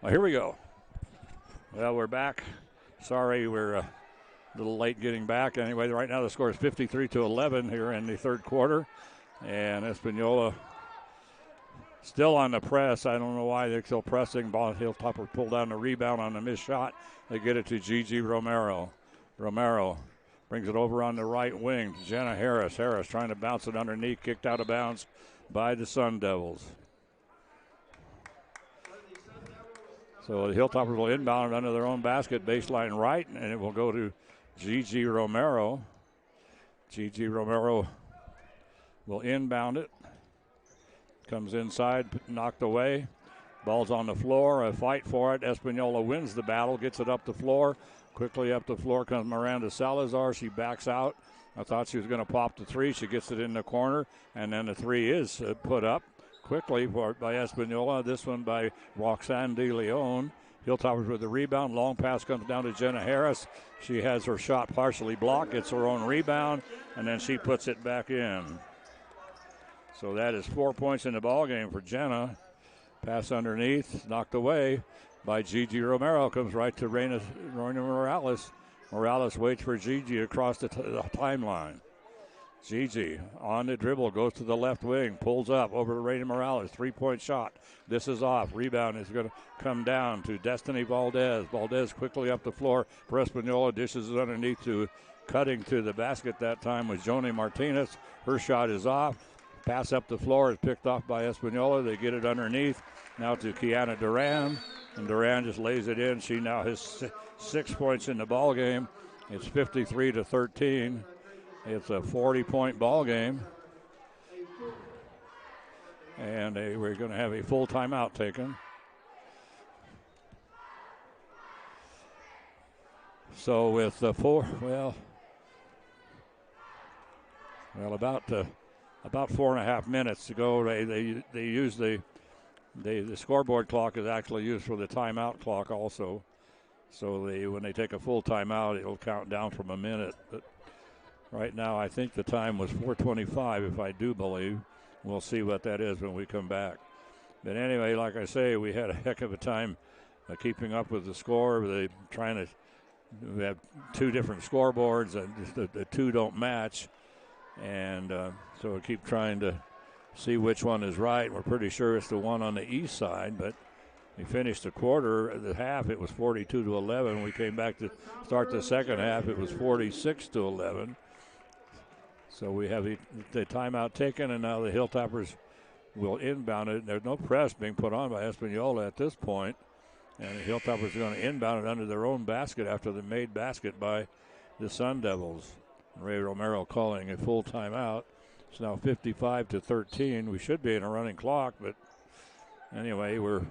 Well, here we go. Well, we're back. Sorry, we're a little late getting back. Anyway, right now the score is 53-11 here in the third quarter. And Espanola still on the press. I don't know why they're still pressing. Hilltopper pulled down the rebound on the missed shot. They get it to Gigi Romero. Romero brings it over on the right wing to Jenna Harris. Harris trying to bounce it underneath, kicked out of bounds by the Sundevils. So the Hilltoppers will inbound it under their own basket, baseline right, and it will go to Gigi Romero. Gigi Romero will inbound it. Comes inside, knocked away. Ball's on the floor, a fight for it. Espanola wins the battle, gets it up the floor. Quickly up the floor comes Miranda Salazar. She backs out. I thought she was going to pop the three. She gets it in the corner, and then the three is put up quickly by Espanola. This one by Roxanne De Leon. Hilltoppers with the rebound. Long pass comes down to Jenna Harris. She has her shot partially blocked, gets her own rebound, and then she puts it back in. So that is 4 points in the ballgame for Jenna. Pass underneath, knocked away by Gigi Romero. Comes right to Reina Morales. Morales waits for Gigi across the timeline. Gigi on the dribble, goes to the left wing, pulls up over to Reina Morales. 3-point shot. This is off. Rebound is going to come down to Destiny Valdez. Valdez quickly up the floor for Espanola. Dishes it underneath to cutting to the basket that time with Joni Martinez. Her shot is off. Pass up the floor is picked off by Espanola. They get it underneath. Now to Kiana Duran. And Duran just lays it in. She now has 6 points in the ball game. It's 53-13. It's a 40-point ball game. And we're going to have a full timeout taken. So with the about 4.5 minutes to go, they use the scoreboard clock is actually used for the timeout clock also. So when they take a full timeout, it'll count down from a minute. But right now, I think the time was 4:25, if I do believe. We'll see what that is when we come back. But anyway, like I say, we had a heck of a time keeping up with the score. We have two different scoreboards, and the two don't match. And so we keep trying to see which one is right. We're pretty sure it's the one on the east side, but we finished the half, it was 42-11. We came back to start the second half, it was 46-11. So we have the timeout taken, and now the Hilltoppers will inbound it. There's no press being put on by Espanola at this point, and the Hilltoppers are going to inbound it under their own basket after the made basket by the Sundevils. Ray Romero calling a full timeout. It's now 55-13. We should be in a running clock, but anyway, we're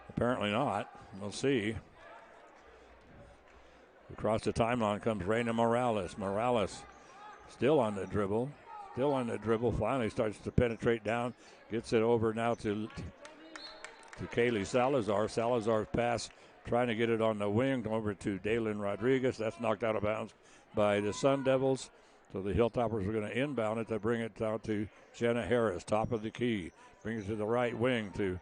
apparently not. We'll see. Across the timeline comes Reina Morales. Morales still on the dribble. Finally starts to penetrate down. Gets it over now to Kaylee Salazar. Salazar's pass trying to get it on the wing over to Daylin Rodriguez. That's knocked out of bounds by the Sundevils. So the Hilltoppers are going to inbound it. They bring it down to Jenna Harris, top of the key. Brings it to the right wing to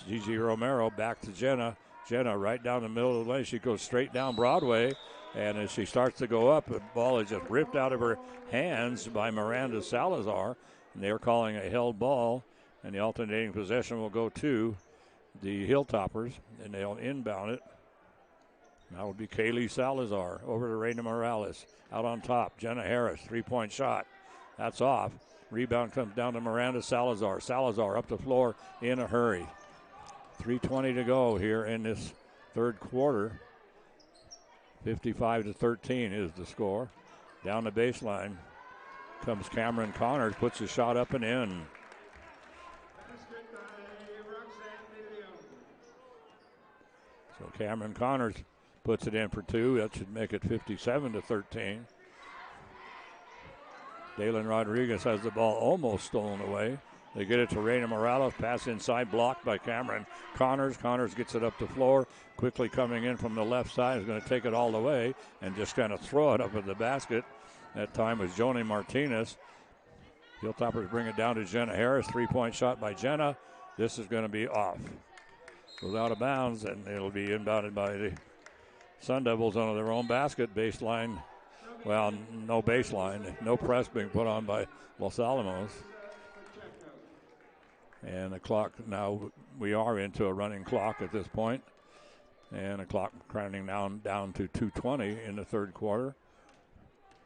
Gigi Romero. Back to Jenna. Jenna right down the middle of the lane. She goes straight down Broadway. And as she starts to go up, the ball is just ripped out of her hands by Miranda Salazar. And they're calling a held ball. And the alternating possession will go to the Hilltoppers. And they'll inbound it. That would be Kaylee Salazar over to Reina Morales. Out on top, Jenna Harris, three-point shot. That's off. Rebound comes down to Miranda Salazar. Salazar up the floor in a hurry. 3:20 to go here in this third quarter. 55-13 is the score. Down the baseline comes Cameron Connors, puts his shot up and in. So Cameron Connors puts it in for two. That should make it 57-13. Daylin Rodriguez has the ball almost stolen away. They get it to Reina Morales. Pass inside, blocked by Cameron Connors. Connors gets it up the floor. Quickly coming in from the left side. Is going to take it all the way and just kind of throw it up at the basket. That time was Joni Martinez. Hilltoppers bring it down to Jenna Harris. Three-point shot by Jenna. This is going to be off. Goes out of bounds, and it'll be inbounded by the Sundevils onto their own basket. Baseline, well, no baseline. No press being put on by Los Alamos. And the clock now, we are into a running clock at this point. And the clock counting down to 2:20 in the third quarter.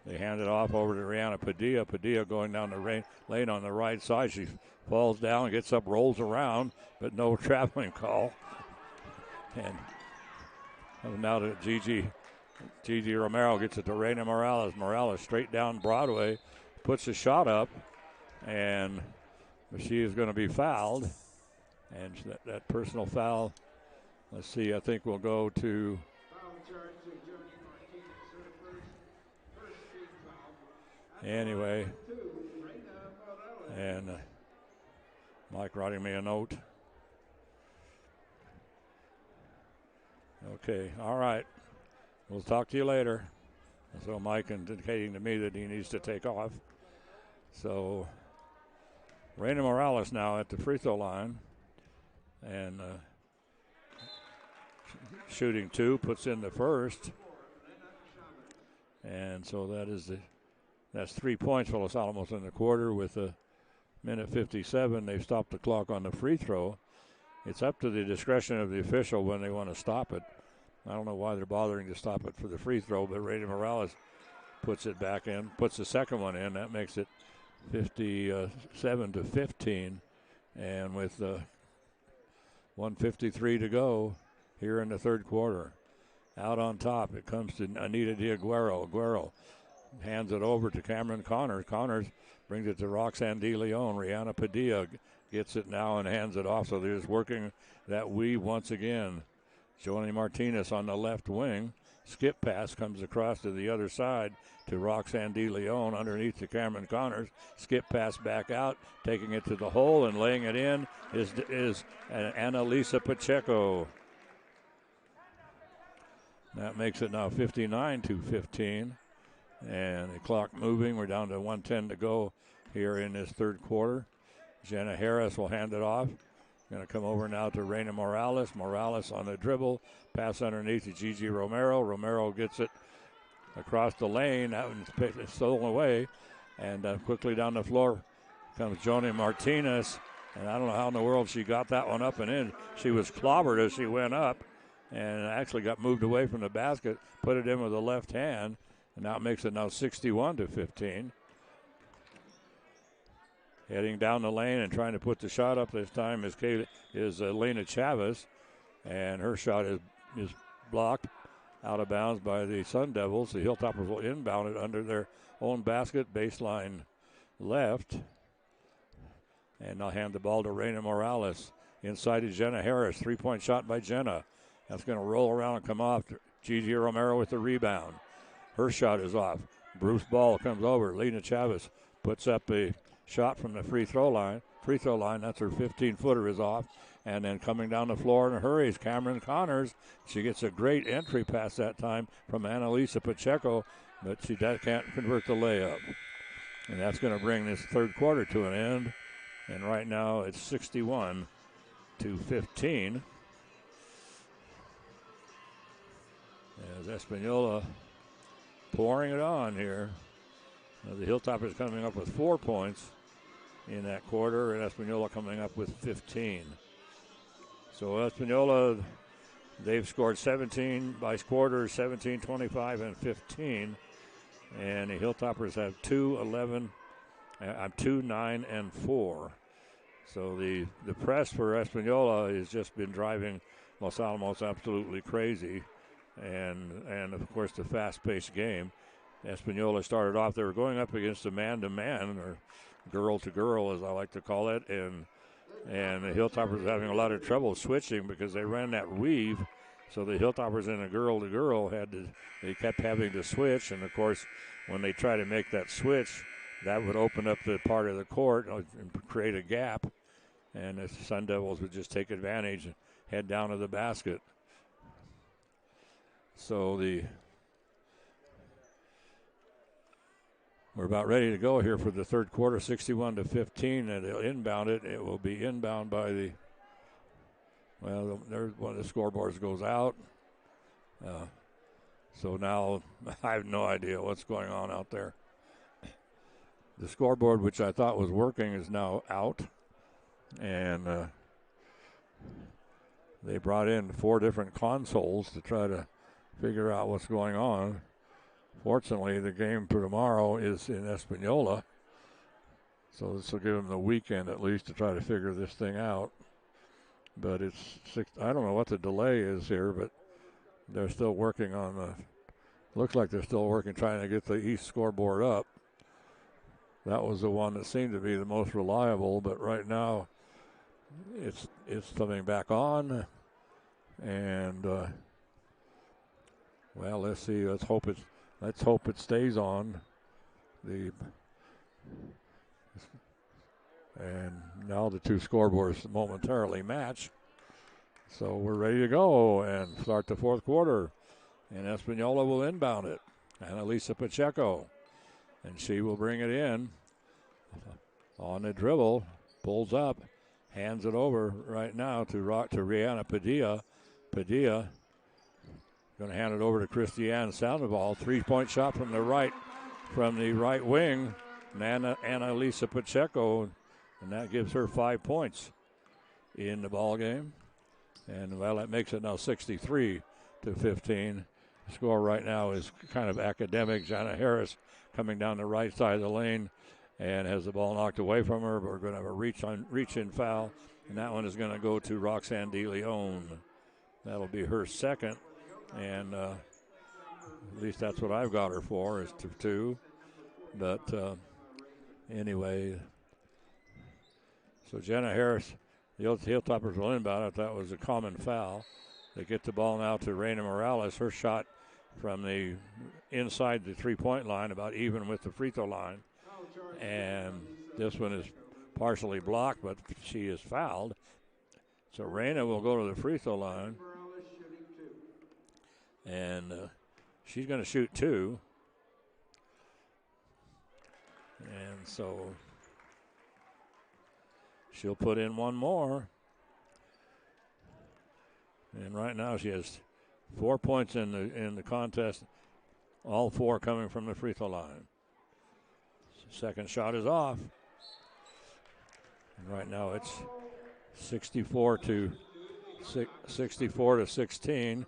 They hand it off over to Rihanna Padilla. Padilla going down the lane on the right side. She falls down, gets up, rolls around, but no traveling call. And now to Gigi Romero gets it to Reina Morales. Morales straight down Broadway, puts a shot up, and she is going to be fouled. And that personal foul, let's see, I think we'll go to anyway. And Mike writing me a note. Okay, all right. We'll talk to you later. So Mike indicating to me that he needs to take off. So Reina Morales now at the free throw line. And shooting two, puts in the first. And so that's 3 points for Los Alamos in the quarter with a minute 57. They've stopped the clock on the free throw. It's up to the discretion of the official when they want to stop it. I don't know why they're bothering to stop it for the free throw, but Reina Morales puts it back in, puts the second one in. That makes it 57-15. And with 1:53 to go here in the third quarter. Out on top, it comes to Anita Diaguero. Aguero hands it over to Cameron Connors. Connors brings it to Roxanne DeLeon. Rihanna Padilla gets it now and hands it off. So they're just working that weave once again. Joni Martinez on the left wing. Skip pass comes across to the other side to Roxanne DeLeon underneath to Cameron Connors. Skip pass back out, taking it to the hole and laying it in is Annalisa Pacheco. That makes it now 59-15. And the clock moving. We're down to 1:10 to go here in this third quarter. Jenna Harris will hand it off. Going to come over now to Reina Morales. Morales on the dribble. Pass underneath to Gigi Romero. Romero gets it across the lane. That one's stolen away. And quickly down the floor comes Joni Martinez. And I don't know how in the world she got that one up and in. She was clobbered as she went up and actually got moved away from the basket. Put it in with the left hand. And now it makes it now 61-15. Heading down the lane and trying to put the shot up this time is Lena Chavez, and her shot is blocked out of bounds by the Sundevils. The Hilltoppers will inbound it under their own basket, baseline left. And they'll hand the ball to Reina Morales. Inside to Jenna Harris. 3-point shot by Jenna. That's going to roll around and come off. Gigi Romero with the rebound. Her shot is off. Bruce Ball comes over. Lena Chavez puts up a shot from the free throw line. That's her 15-footer is off. And then coming down the floor in a hurry is Cameron Connors. She gets a great entry pass that time from Annalisa Pacheco, but she can't convert the layup. And that's going to bring this third quarter to an end. And right now it's 61-15. As Espanola pouring it on here. The Hilltoppers coming up with 4 points in that quarter, and Espanola coming up with 15. So Espanola, they've scored 17 by quarters, 17, 25, and 15. And the Hilltoppers have 2, 9, and 4. So the press for Espanola has just been driving Los Alamos absolutely crazy. And of course, the fast-paced game. Espanola started off, they were going up against a man-to-man, or girl-to-girl, as I like to call it. And the Hilltoppers were having a lot of trouble switching because they ran that weave. So the Hilltoppers in a girl-to-girl they kept having to switch. And, of course, when they try to make that switch, that would open up the part of the court and create a gap. And the Sun Devils would just take advantage and head down to the basket. So we're about ready to go here for the third quarter, 61-15, and they'll inbound it. It will be inbound by there's one of the scoreboards goes out. So now I have no idea what's going on out there. The scoreboard, which I thought was working, is now out. And they brought in 4 different consoles to try to figure out what's going on. Fortunately, the game for tomorrow is in Espanola. So this will give them the weekend at least to try to figure this thing out. But I don't know what the delay is here, but they're still working on looks like they're still working trying to get the East scoreboard up. That was the one that seemed to be the most reliable, but right now it's coming back on. And let's see. Let's hope it stays on. And now the 2 scoreboards momentarily match. So we're ready to go and start the fourth quarter. And Espanola will inbound it. Annalisa Pacheco. And she will bring it in on the dribble. Pulls up. Hands it over right now to Rihanna Padilla. Padilla going to hand it over to Christiane Sandoval. 3-point shot from the right wing. Annalisa Pacheco. And that gives her 5 points in the ball game. And, that makes it now 63-15. The score right now is kind of academic. Jana Harris coming down the right side of the lane and has the ball knocked away from her. But we're going to have a reach-in foul. And that one is going to go to Roxanne DeLeon. That'll be her second. And at least that's what I've got her for, is 2. But anyway, so Jenna Harris, the Hilltoppers will inbound it. That was a common foul. They get the ball now to Reina Morales. Her shot from the inside the 3-point line, about even with the free throw line. And this one is partially blocked, but she is fouled. So Reina will go to the free throw line. And she's going to shoot 2. And so she'll put in 1 more. And right now she has 4 points in the contest, all 4 coming from the free throw line. Second shot is off. And right now it's 64 to 16.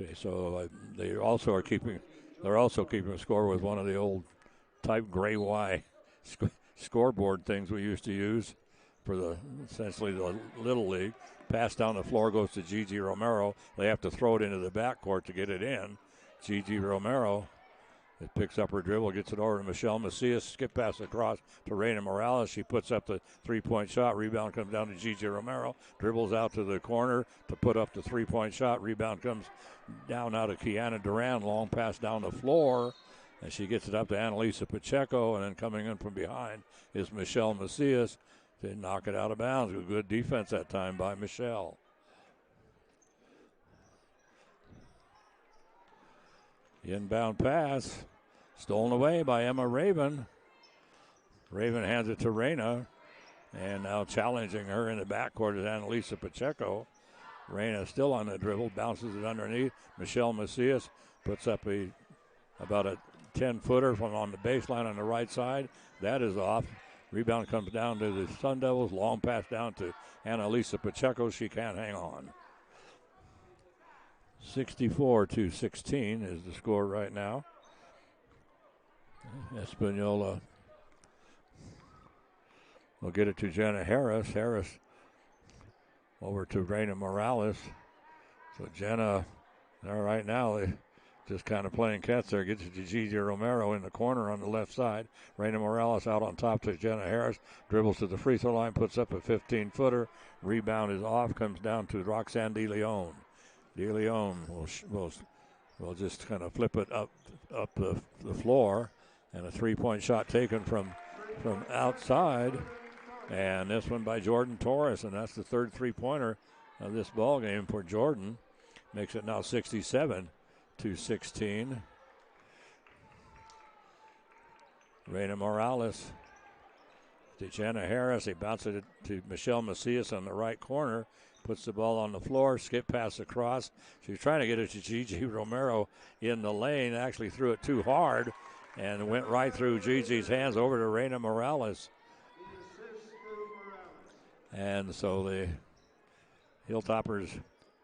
Okay, so they also are keeping They're also keeping score with one of the old type gray Y scoreboard things we used to use for essentially the Little League. Pass down the floor goes to Gigi Romero. They have to throw it into the backcourt to get it in. Gigi Romero, it picks up her dribble, gets it over to Michelle Macias. Skip pass across to Reina Morales. She puts up the three-point shot. Rebound comes down to Gigi Romero. Dribbles out to the corner to put up the three-point shot. Rebound comes down now to Kiana Duran. Long pass down the floor. And she gets it up to Annalisa Pacheco. And then coming in from behind is Michelle Macias. They knock it out of bounds. Good defense that time by Michelle. Inbound pass. Stolen away by Emma Raven. Raven hands it to Reina. And now challenging her in the backcourt is Annalisa Pacheco. Reina still on the dribble. Bounces it underneath. Michelle Macias puts up about a 10-footer from on the baseline on the right side. That is off. Rebound comes down to the Sundevils. Long pass down to Annalisa Pacheco. She can't hang on. 64-16 is the score right now. Espanola will get it to Jenna Harris. Harris over to Reina Morales. So Jenna, all right now, they just kind of playing catch there. Gets it to Gigi Romero in the corner on the left side. Reina Morales out on top to Jenna Harris. Dribbles to the free throw line, puts up a 15-footer. Rebound is off, comes down to Roxanne De Leon. De Leon will just kind of flip it up the floor. And a three-point shot taken from outside. And this one by Jordan Torres, and that's the third three-pointer of this ball game for Jordan. Makes it now 67-16. Reina Morales to Jenna Harris. They bounce it to Michelle Macias on the right corner. Puts the ball on the floor. Skip pass across. She's trying to get it to Gigi Romero in the lane. Actually threw it too hard and went right through Gigi's hands over to Reina Morales. And so the Hilltoppers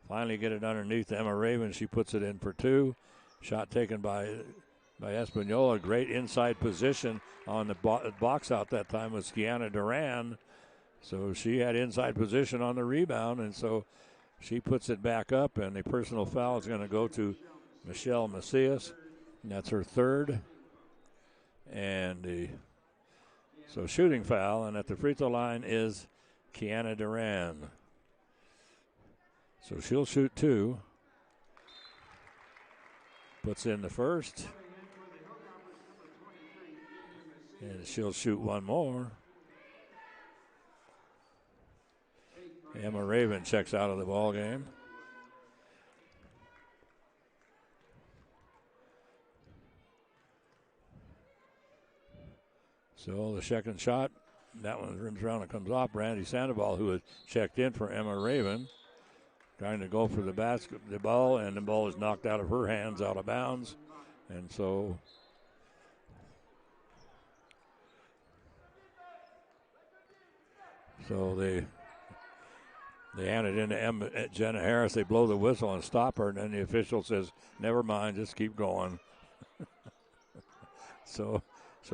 finally get it underneath Emma Raven. She puts it in for two. Shot taken by Espanola. Great inside position on the box out that time was Kiana Duran. So she had inside position on the rebound, and so she puts it back up, and the personal foul is going to go to Michelle Macias. And that's her third. And so shooting foul, and at the free throw line is Kiana Duran. So she'll shoot two. Puts in the first. And she'll shoot one more. Emma Raven checks out of the ball game. So the second shot, that one rims around and comes off. Brandy Sandoval, who had checked in for Emma Raven, trying to go for the ball, and the ball is knocked out of her hands, out of bounds. And so they hand it into Jenna Harris. They blow the whistle and stop her, and then the official says, never mind, just keep going. So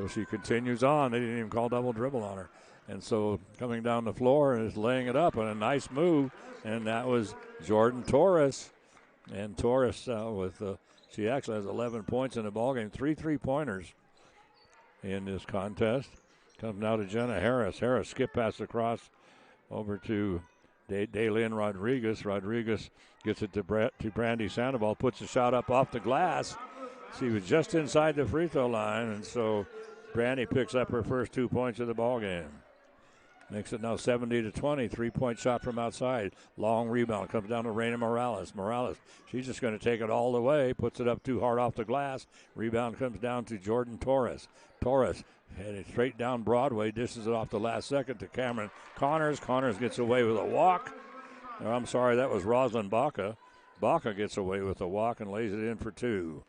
she continues on. They didn't even call double dribble on her. And so coming down the floor and is laying it up, and a nice move, and that was Jordan Torres. And Torres she actually has 11 points in the ballgame, 3 3-pointers in this contest. Comes now to Jenna Harris. Harris skip pass across over to Daylin Rodriguez. Rodriguez gets it to Brandy Sandoval, puts the shot up off the glass. She was just inside the free throw line, and so Brandy picks up her first 2 points of the ball game. Makes it now 70-20. 3-point shot from outside. Long rebound comes down to Reina Morales. Morales, she's just going to take it all the way. Puts it up too hard off the glass. Rebound comes down to Jordan Torres. Torres headed straight down Broadway. Dishes it off the last second to Cameron Connors. Connors gets away with a walk. I'm sorry, that was Roslyn Baca. Baca gets away with a walk and lays it in for two.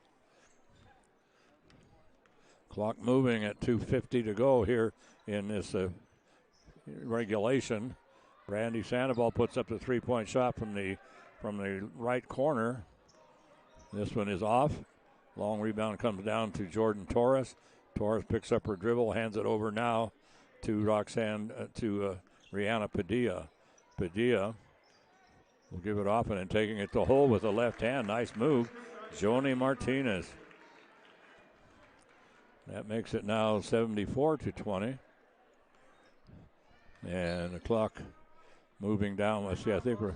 Clock moving at 2:50 to go here in this regulation. Brandy Sandoval puts up the 3-point shot from the right corner. This one is off, Long rebound comes down to Jordan Torres. Torres picks up her dribble, hands it over now to Rihanna Padilla. Padilla will give it off and then taking it to hole with the left hand. Nice move, Joni Martinez. That makes it now 74-20. And the clock moving down. Let's see, I think we're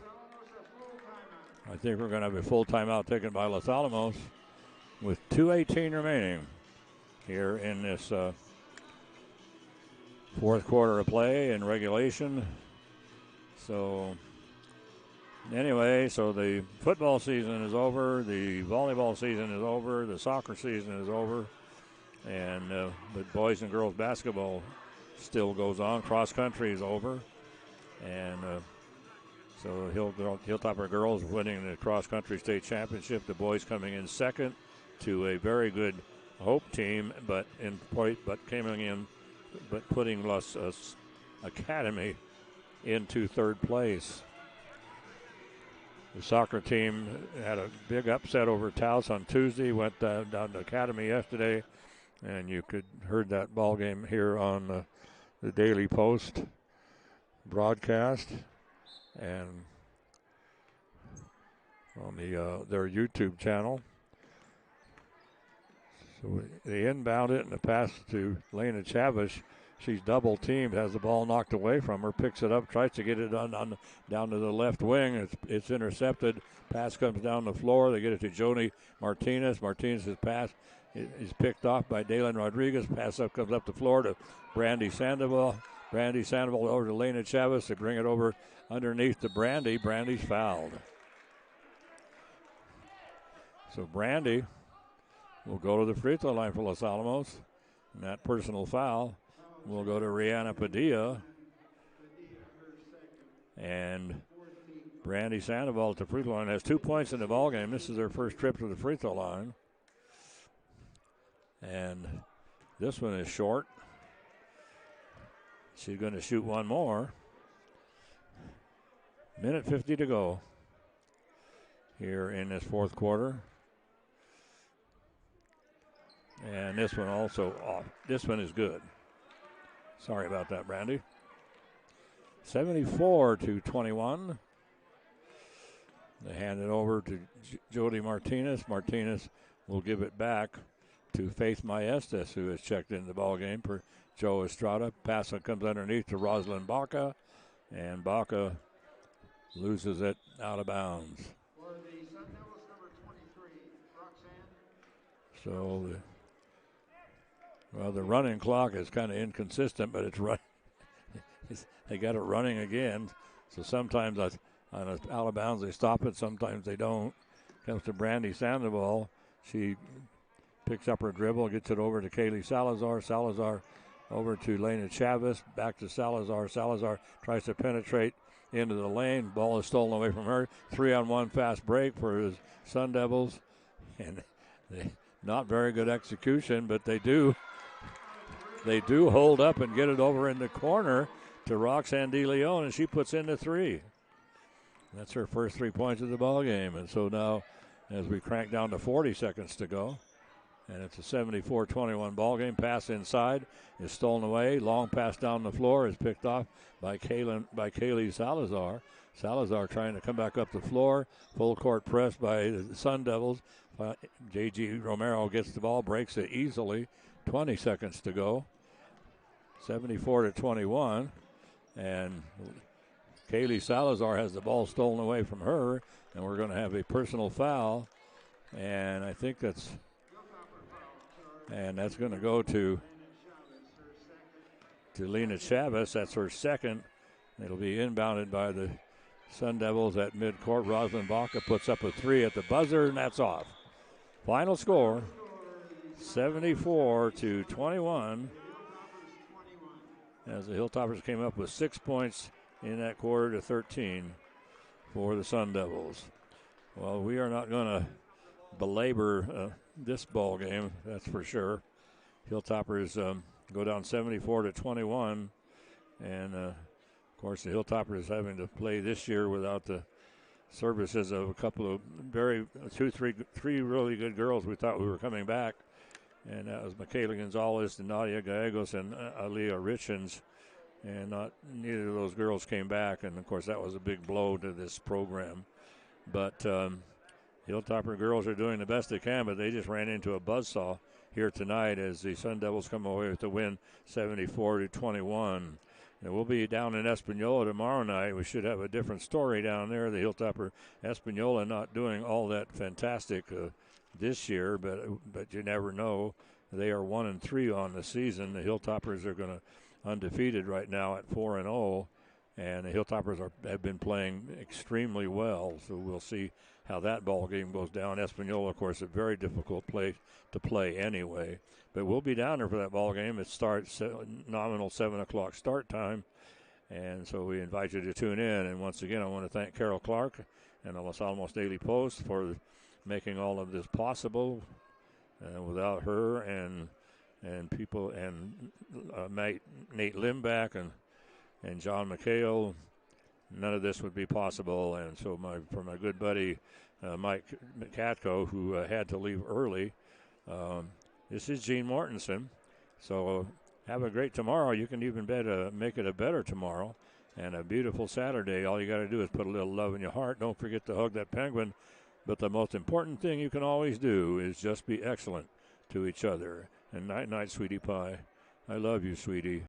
going to have a full timeout taken by Los Alamos with 2:18 remaining here in this fourth quarter of play in regulation. So anyway, so the football season is over, the volleyball season is over, the soccer season is over, and but boys and girls basketball still goes on. Cross country is over, and so Hilltopper girls winning the cross country state championship. The boys coming in second to a very good Hope team, but putting Los Academy into third place. The soccer team had a big upset over Taos on Tuesday, went down to Academy yesterday, and you heard that ball game here on the Daily Post broadcast and on their YouTube channel. So they inbound it and the pass to Lena Chavez. She's double teamed, has the ball knocked away from her, picks it up, tries to get it down to the left wing. It's intercepted. Pass comes down the floor. They get it to Joni Martinez. Martinez's pass is picked off by Dalen Rodriguez. Pass up comes up the floor to Brandy Sandoval. Brandy Sandoval over to Lena Chavez. They bring it over underneath to Brandy. Brandy's fouled. So Brandy will go to the free throw line for Los Alamos. And that personal foul will go to Rihanna Padilla. And Brandy Sandoval at the free throw line has 2 points in the ball game. This is their first trip to the free throw line. And this one is short. She's going to shoot one more. Minute 50 to go here in this fourth quarter. And this one also off. This one is good. Sorry about that, Brandy. 74-21. They hand it over to Jody Martinez. Martinez will give it back to Faith Maestas, who has checked in the ball game for Joe Estrada. Pass comes underneath to Rosalind Baca, and Baca loses it out of bounds. For the Sundevils, number 23, Roxanne. So the running clock is kind of inconsistent, but it's run. They got it running again. So sometimes on a out of bounds they stop it, sometimes they don't. Comes to Brandy Sandoval. She picks up her dribble, gets it over to Kaylee Salazar. Salazar over to Lena Chavez, back to Salazar. Salazar tries to penetrate into the lane. Ball is stolen away from her. 3-on-1 fast break for his Sun Devils. And not very good execution, but they do hold up and get it over in the corner to Roxanne DeLeon, and she puts in the three. That's her first 3 points of the ball game. And so now, as we crank down to 40 seconds to go, and it's a 74-21 ball game. Pass inside is stolen away. Long pass down the floor is picked off by Kaylee Salazar. Salazar trying to come back up the floor. Full court press by the Sun Devils. J.G. Romero gets the ball, breaks it easily. 20 seconds to go. 74-21. And Kaylee Salazar has the ball stolen away from her. And we're going to have a personal foul. And I think that's going to go to Lena Chavez. That's her second. It'll be inbounded by the Sun Devils at midcourt. Rosalind Baca puts up a three at the buzzer, and that's off. Final score, 74-21. As the Hilltoppers came up with 6 points in that quarter to 13 for the Sun Devils. Well, we are not going to belabor this ball game, that's for sure. Hilltoppers go down 74-21, and of course the Hilltoppers having to play this year without the services of a couple of three really good girls. We thought we were coming back, and that was Michaela Gonzalez and Nadia Gallegos and Aaliyah Richens, and neither of those girls came back. And of course, that was a big blow to this program. But Hilltopper girls are doing the best they can, but they just ran into a buzzsaw here tonight as the Sundevils come away with the win, 74-21. And we'll be down in Espanola tomorrow night. We should have a different story down there. The Hilltopper Espanola not doing all that fantastic this year, but you never know. They are 1-3 on the season. The Hilltoppers are going to undefeated right now at 4-0, and the Hilltoppers have been playing extremely well. So we'll see how that ball game goes down. Espanola, of course, a very difficult place to play anyway. But we'll be down there for that ball game. It starts nominal 7 o'clock start time, and so we invite you to tune in. And once again, I want to thank Carol Clark and the Los Alamos Daily Post for making all of this possible. Without her and people and Nate Limbach and John McHale, none of this would be possible. And so for my good buddy Mike Katko, who had to leave early, this is Gene Mortensen. So have a great tomorrow. You can even make it a better tomorrow and a beautiful Saturday. All you got to do is put a little love in your heart. Don't forget to hug that penguin. But the most important thing you can always do is just be excellent to each other. And night, night, sweetie pie. I love you, sweetie.